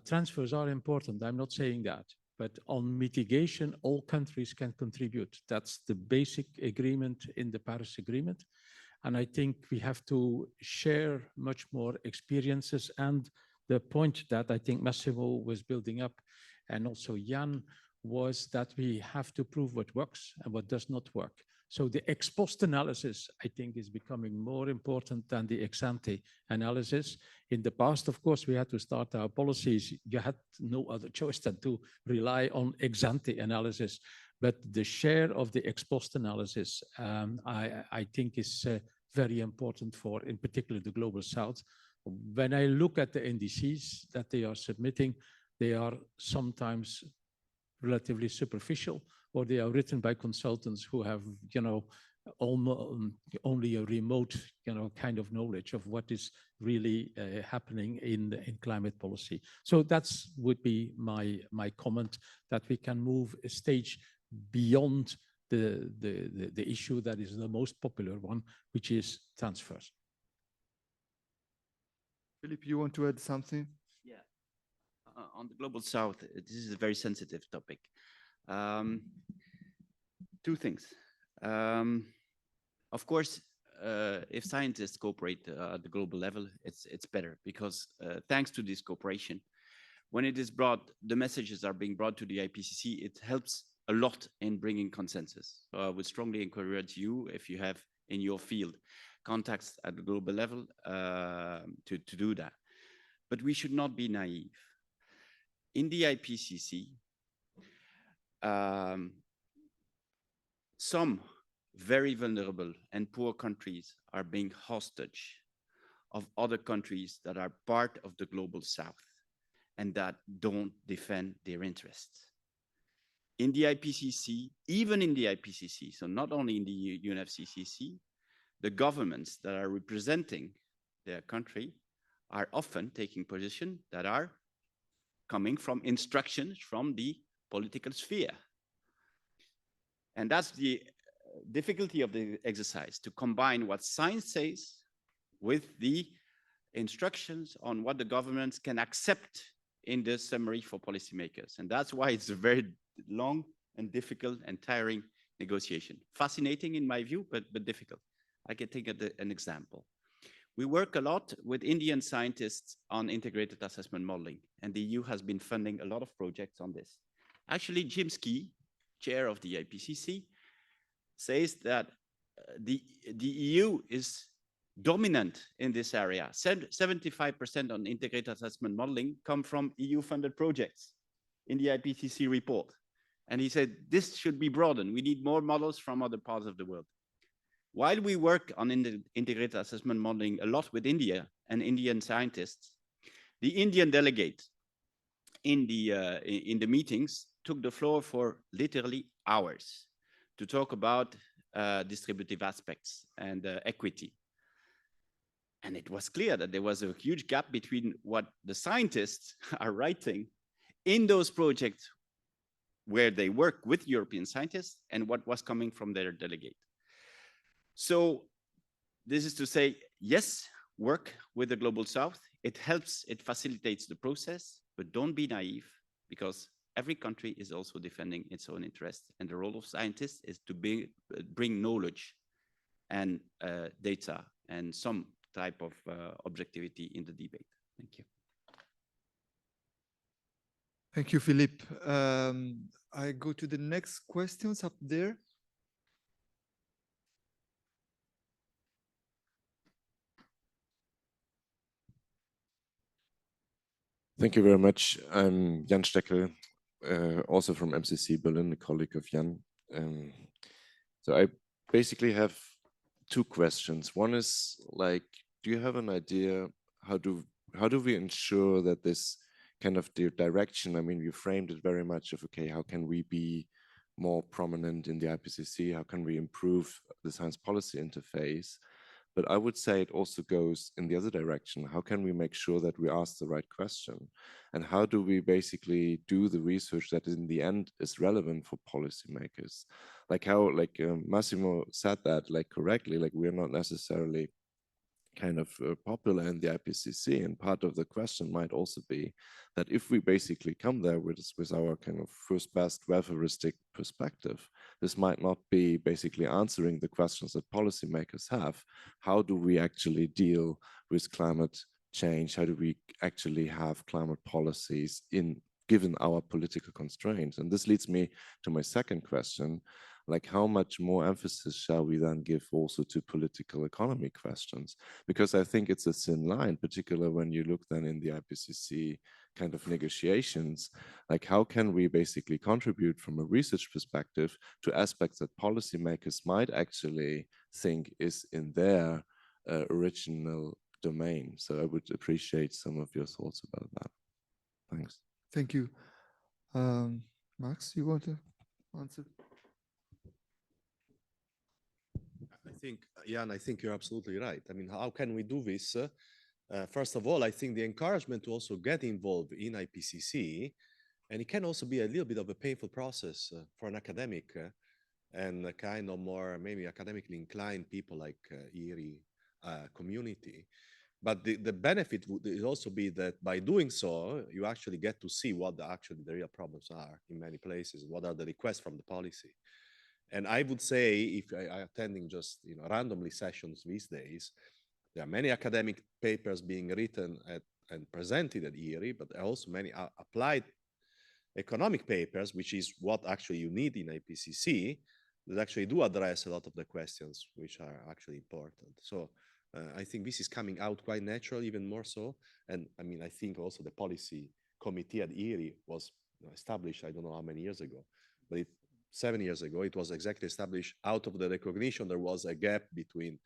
Transfers are important, I'm not saying that, but on mitigation, all countries can contribute. That's the basic agreement in the Paris Agreement. And I think we have to share much more experiences. And the point that I think Massimo was building up, and also Jan, was that we have to prove what works and what does not work. So the ex post analysis, I think, is becoming more important than the ex ante analysis. In the past, of course, we had to start our policies. You had no other choice than to rely on ex ante analysis. But the share of the ex post analysis, I think, is very important for, in particular, the Global South, When I look at the NDCs that they are submitting, they are sometimes relatively superficial, or they are written by consultants who have, only a remote, kind of knowledge of what is really happening in climate policy. So that's would be my comment, that we can move a stage beyond the issue that is the most popular one, which is transfers. Philippe, you want to add something? Yeah, on the Global South, this is a very sensitive topic. Two things. Of course, if scientists cooperate at the global level, it's better, because thanks to this cooperation, when it is brought, the messages are being brought to the IPCC, it helps a lot in bringing consensus. So I would strongly encourage you, if you have in your field contacts at the global level, to do that. But we should not be naive. In the IPCC, some very vulnerable and poor countries are being hostage of other countries that are part of the Global South and that don't defend their interests. In the IPCC, even in the IPCC, so not only in the UNFCCC, the governments that are representing their country are often taking positions that are coming from instructions from the political sphere. And that's the difficulty of the exercise, to combine what science says with the instructions on what the governments can accept in the summary for policymakers. And that's why it's a very long and difficult and tiring negotiation. Fascinating in my view, but difficult. I can take an example. We work a lot with Indian scientists on integrated assessment modeling, and the EU has been funding a lot of projects on this. Actually, Jim Skee, chair of the IPCC, says that the EU is dominant in this area. 75% on integrated assessment modeling come from EU-funded projects in the IPCC report. And he said, this should be broadened. We need more models from other parts of the world. While we work on integrated assessment modeling a lot with India and Indian scientists, the Indian delegate in the meetings took the floor for literally hours to talk about distributive aspects and equity. And it was clear that there was a huge gap between what the scientists are writing in those projects where they work with European scientists and what was coming from their delegate. So this is to say, yes, work with the Global South. It helps, it facilitates the process, but don't be naive, because every country is also defending its own interests. And the role of scientists is to bring knowledge and data and some type of objectivity in the debate. Thank you. Thank you, Philippe. I go to the next questions up there. Thank you very much. I'm Jan Steckel, also from MCC Berlin, a colleague of Jan. So I basically have two questions. One is, like, do you have an idea how do we ensure that this kind of direction, I mean, you framed it very much of, okay, how can we be more prominent in the IPCC? How can we improve the science policy interface? But I would say it also goes in the other direction. How can we make sure that we ask the right question? And how do we basically do the research that in the end is relevant for policymakers? Like how, like Massimo said that, like correctly, like we're not necessarily kind of popular in the IPCC, and part of the question might also be that if we basically come there with our kind of first best welfaristic perspective, this might not be basically answering the questions that policymakers have. How do we actually deal with climate change? How do we actually have climate policies given our political constraints? And this leads me to my second question. Like, how much more emphasis shall we then give also to political economy questions? Because I think it's a thin line, particularly when you look then in the IPCC kind of negotiations, like how can we basically contribute from a research perspective to aspects that policymakers might actually think is in their original domain. So I would appreciate some of your thoughts about that. Thanks. Thank you. Max, you want to answer? I think, Jan, I think you're absolutely right. I mean, how can we do this? First of all, I think the encouragement to also get involved in IPCC, and it can also be a little bit of a painful process for an academic and a kind of more maybe academically inclined people like EAERE community. But the benefit would also be that by doing so, you actually get to see what actually the real problems are in many places. What are the requests from the policy? And I would say, if I attending just randomly sessions these days, there are many academic papers being written and presented at EAERE, but there are also many applied economic papers, which is what actually you need in IPCC, that actually do address a lot of the questions which are actually important. So I think this is coming out quite naturally, even more so. And I mean, I think also the policy committee at EAERE was established, I don't know how many years ago, but 7 years ago, it was exactly established out of the recognition there was a gap between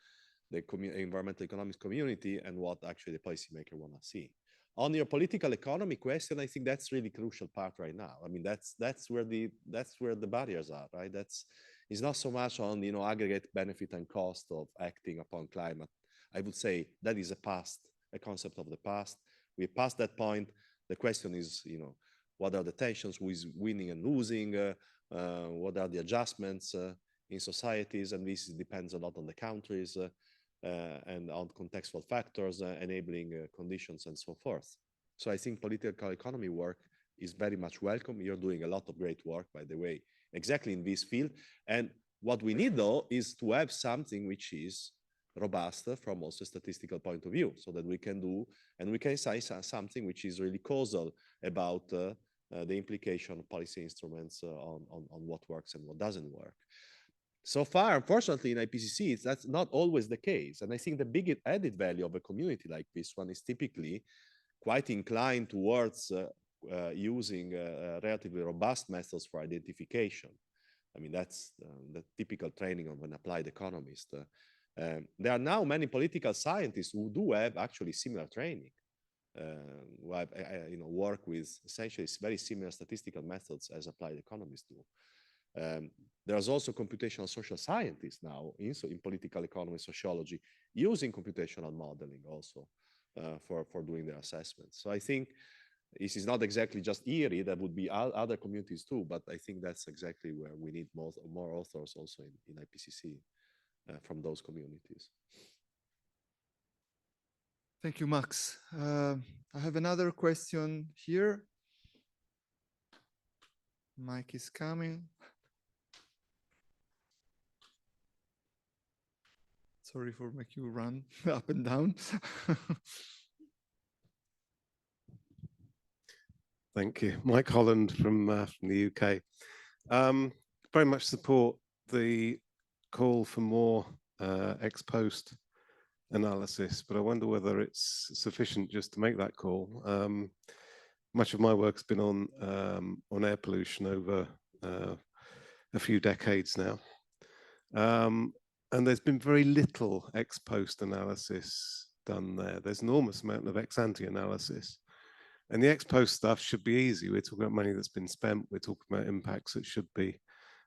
the environmental economics community and what actually the policymaker want to see. On your political economy question, I think that's really crucial part right now. I mean, that's where the barriers are, right? It's not so much on aggregate benefit and cost of acting upon climate. I would say that is a concept of the past. We passed that point. The question is, what are the tensions, who is winning and losing, what are the adjustments in societies, and this depends a lot on the countries and on contextual factors, enabling conditions and so forth. So I think political economy work is very much welcome. You're doing a lot of great work, by the way, exactly in this field. And what we need, though, is to have something which is robust from also a statistical point of view, so that we can do, and we can say something which is really causal about the implication of policy instruments on what works and what doesn't work. So far, unfortunately, in IPCC, that's not always the case. And I think the big added value of a community like this one is typically quite inclined towards using relatively robust methods for identification. I mean, that's the typical training of an applied economist. There are now many political scientists who do have actually similar training. Who have, work with essentially very similar statistical methods as applied economists do. There's also computational social scientists now in political economy, sociology, using computational modeling also for doing their assessments. So I think this is not exactly just EAERE, that would be other communities too, but I think that's exactly where we need more authors also in IPCC from those communities. Thank you, Max. I have another question here. Mike is coming. Sorry for making you run up and down. Thank you. Mike Holland from the UK. Very much support the call for more ex post analysis, but I wonder whether it's sufficient just to make that call. Much of my work's been on air pollution over a few decades now. And there's been very little ex post analysis done there. There's an enormous amount of ex ante analysis. And the ex post stuff should be easy. We're talking about money that's been spent. We're talking about impacts that should be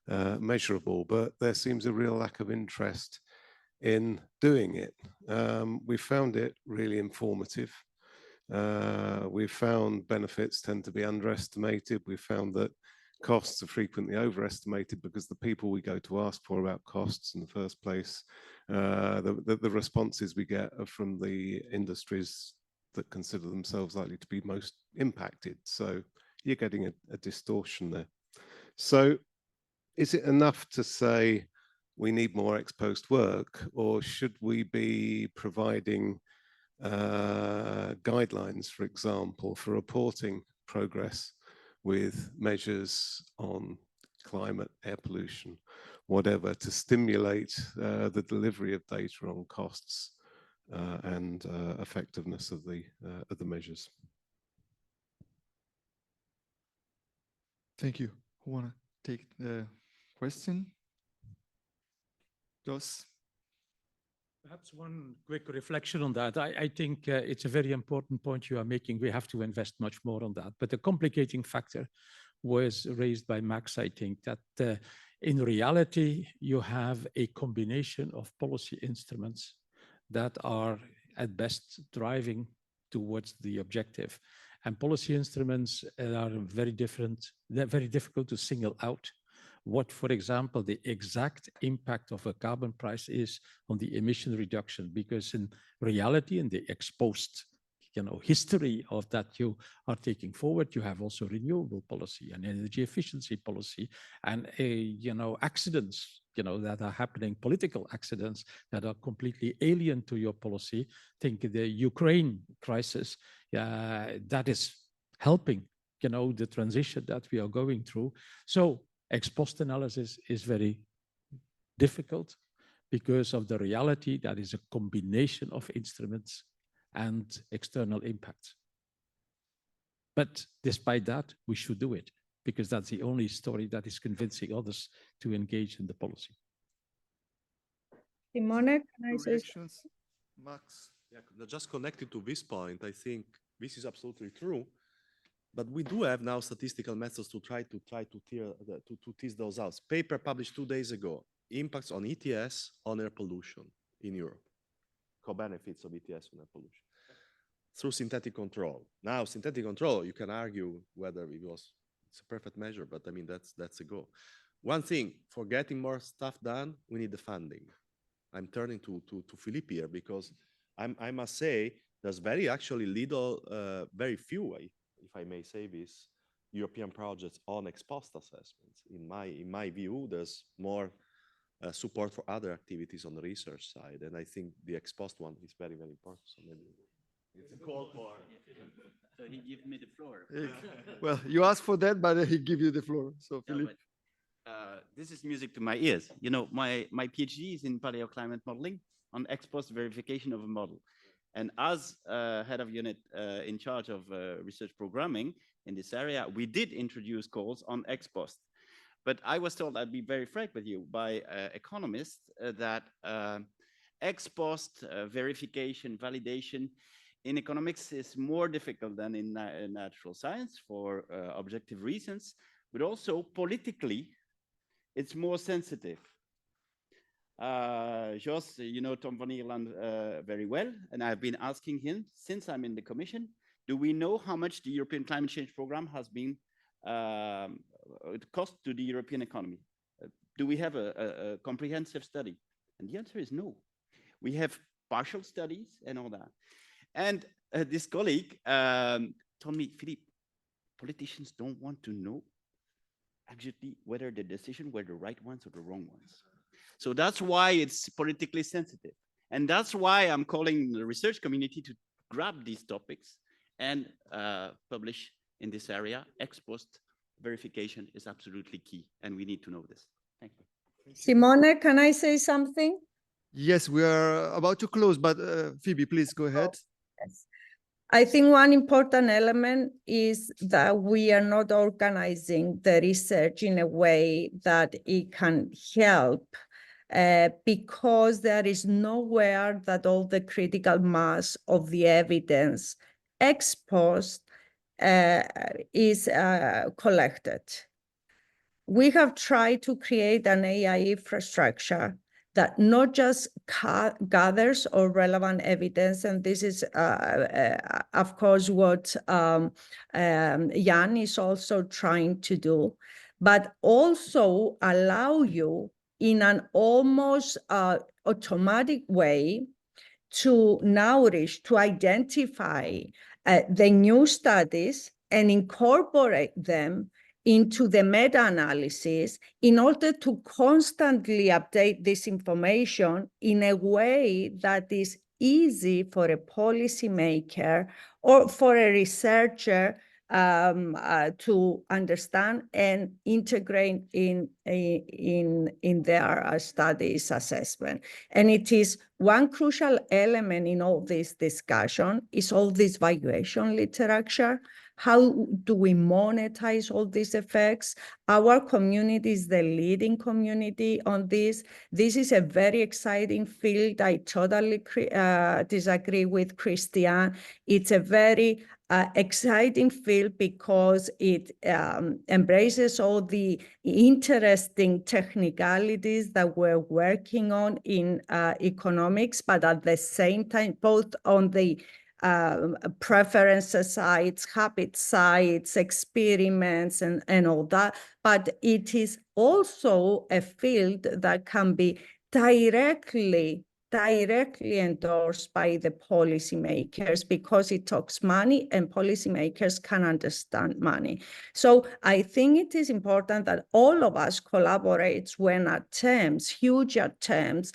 measurable, but there seems a real lack of interest in doing it. We found it really informative. We've found benefits tend to be underestimated. We've found that costs are frequently overestimated because the people we go to ask for about costs in the first place, the responses we get are from the industries that consider themselves likely to be most impacted. So you're getting a distortion there. So is it enough to say we need more ex post work, or should we be providing guidelines, for example, for reporting progress with measures on climate, air pollution, whatever, to stimulate the delivery of data on costs and effectiveness of the measures? Thank you. Who want to take the question? Jos? Perhaps one quick reflection on that. I think it's a very important point you are making. We have to invest much more on that. But the complicating factor was raised by Max, I think, that in reality, you have a combination of policy instruments that are at best driving towards the objective. And policy instruments are very different. They're very difficult to single out what, for example, the exact impact of a carbon price is on the emission reduction, because in reality, in the exposed history of that you are taking forward, you have also renewable policy and energy efficiency policy and accidents that are happening, political accidents that are completely alien to your policy. Think the Ukraine crisis, that is helping the transition that we are going through. So ex post analysis is very difficult because of the reality that is a combination of instruments and external impacts. But despite that, we should do it because that's the only story that is convincing others to engage in the policy. Simone, can I say Max? Yeah, just connected to this point, I think this is absolutely true. But we do have now statistical methods to try to tease those out. Paper published 2 days ago, impacts on ETS on air pollution in Europe, co-benefits of ETS on air pollution through synthetic control. Now, synthetic control, you can argue whether it's a perfect measure, but I mean, that's a goal. One thing, for getting more stuff done, we need the funding. I'm turning to Philippe here because I must say there's very few, if I may say this, European projects on ex post assessments. In my view, there's more support for other activities on the research side, and I think the ex post one is very, very important. So maybe it's a call for. So he gives me the floor. Well, you asked for that, but he give you the floor. So Philippe. This is music to my ears. You know, my PhD is in paleoclimate modeling on ex post verification of a model. And as head of unit in charge of research programming in this area, we did introduce calls on ex post. But I was told, I'd be very frank with you, by economists that ex post verification, validation in economics is more difficult than in natural science for objective reasons, but also politically, it's more sensitive. Jos, you know Tom van Ierland very well, and I've been asking him since I'm in the Commission, do we know how much the European Climate Change Programme has been cost to the European economy? Do we have a comprehensive study? And the answer is no. We have partial studies and all that. And this colleague told me, Philippe, politicians don't want to know actually whether the decisions were the right ones or the wrong ones. So that's why it's politically sensitive. And that's why I'm calling the research community to grab these topics and publish in this area. Ex post verification is absolutely key, and we need to know this. Thank you. Simone, can I say something? Yes, we are about to close, but Phoebe, please go ahead. Yes. I think one important element is that we are not organizing the research in a way that it can help because there is nowhere that all the critical mass of the evidence ex post is collected. We have tried to create an AI infrastructure that not just gathers all relevant evidence, and this is, of course, what Jan is also trying to do, but also allow you in an almost automatic way to nourish, to identify the new studies and incorporate them into the meta-analysis in order to constantly update this information in a way that is easy for a policymaker or for a researcher to understand and integrate in their studies assessment. And it is one crucial element in all this discussion is all this valuation literature, How do we monetize all these effects? Our community is the leading community on this. This is a very exciting field. I totally disagree with Christian. It's a very exciting field because it embraces all the interesting technicalities that we're working on in economics, but at the same time, both on the preferences sides, habit sides, experiments, and all that. But it is also a field that can be directly endorsed by the policymakers because it talks money and policymakers can understand money. So I think it is important that all of us collaborate when attempts, huge attempts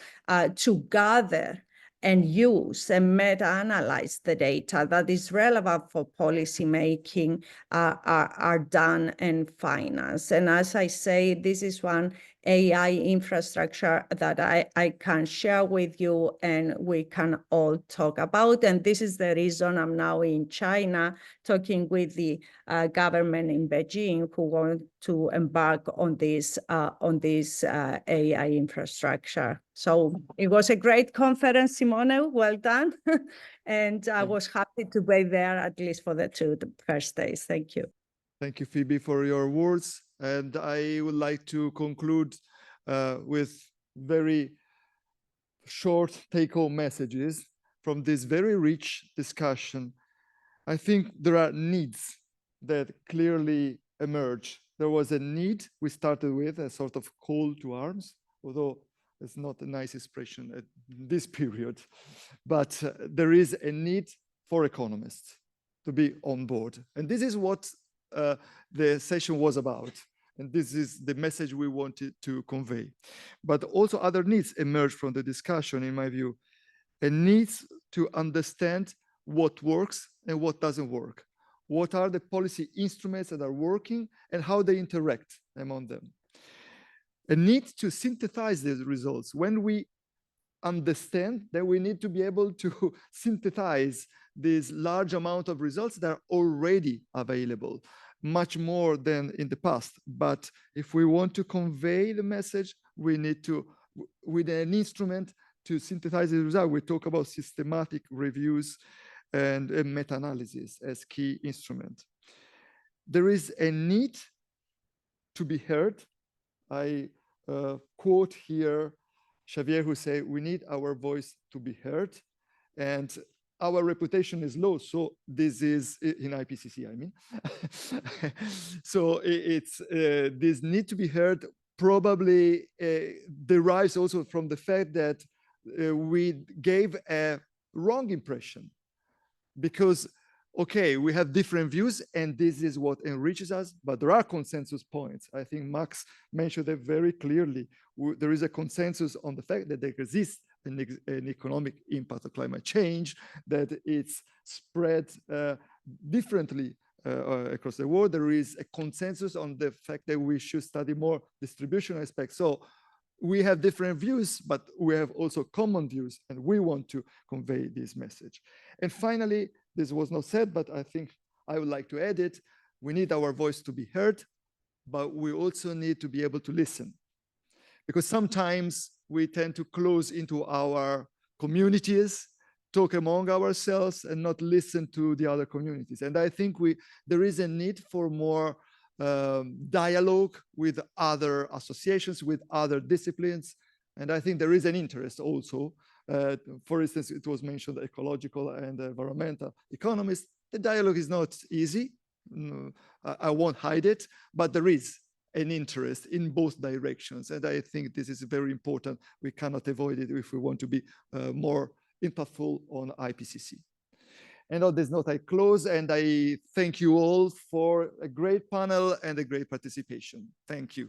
to gather and use and meta-analyze the data that is relevant for policy making are done and financed. And as I say, this is one AI infrastructure that I can share with you and we can all talk about. And this is the reason I'm now in China talking with the government in Beijing who want to embark on this AI infrastructure. So it was a great conference, Simone, well done. And I was happy to be there at least for the first days. Thank you. Thank you, Phoebe, for your words. And I would like to conclude with very short take-home messages from this very rich discussion. I think there are needs that clearly emerge. There was a need we started with, a sort of call to arms, although it's not a nice expression at this period, but there is a need for economists to be on board. And this is what the session was about. And this is the message we wanted to convey. But also other needs emerged from the discussion, in my view, a need to understand what works and what doesn't work. What are the policy instruments that are working and how they interact among them. A need to synthesize these results. When we understand that we need to be able to synthesize this large amount of results that are already available, much more than in the past. But if we want to convey the message, we need to, with an instrument to synthesize the result. We talk about systematic reviews and meta-analysis as key instrument. There is a need to be heard. I quote here Xavier, who say, we need our voice to be heard. And our reputation is low, so this is in IPCC, I mean. So it's this need to be heard probably derives also from the fact that we gave a wrong impression because, okay, we have different views and this is what enriches us, but there are consensus points. I think Max mentioned that very clearly. There is a consensus on the fact that there exists an economic impact of climate change, that it's spread differently across the world. There is a consensus on the fact that we should study more distribution aspects. So we have different views, but we have also common views, and we want to convey this message. And finally, this was not said, but I think I would like to add it. We need our voice to be heard, but we also need to be able to listen. Because sometimes we tend to close into our communities, talk among ourselves, and not listen to the other communities. And I think there is a need for more dialogue with other associations, with other disciplines. And I think there is an interest also. For instance, it was mentioned ecological and environmental economists. The dialogue is not easy. I won't hide it, but there is an interest in both directions. And I think this is very important. We cannot avoid it if we want to be more impactful on IPCC. And on this note, I close and I thank you all for a great panel and a great participation. Thank you.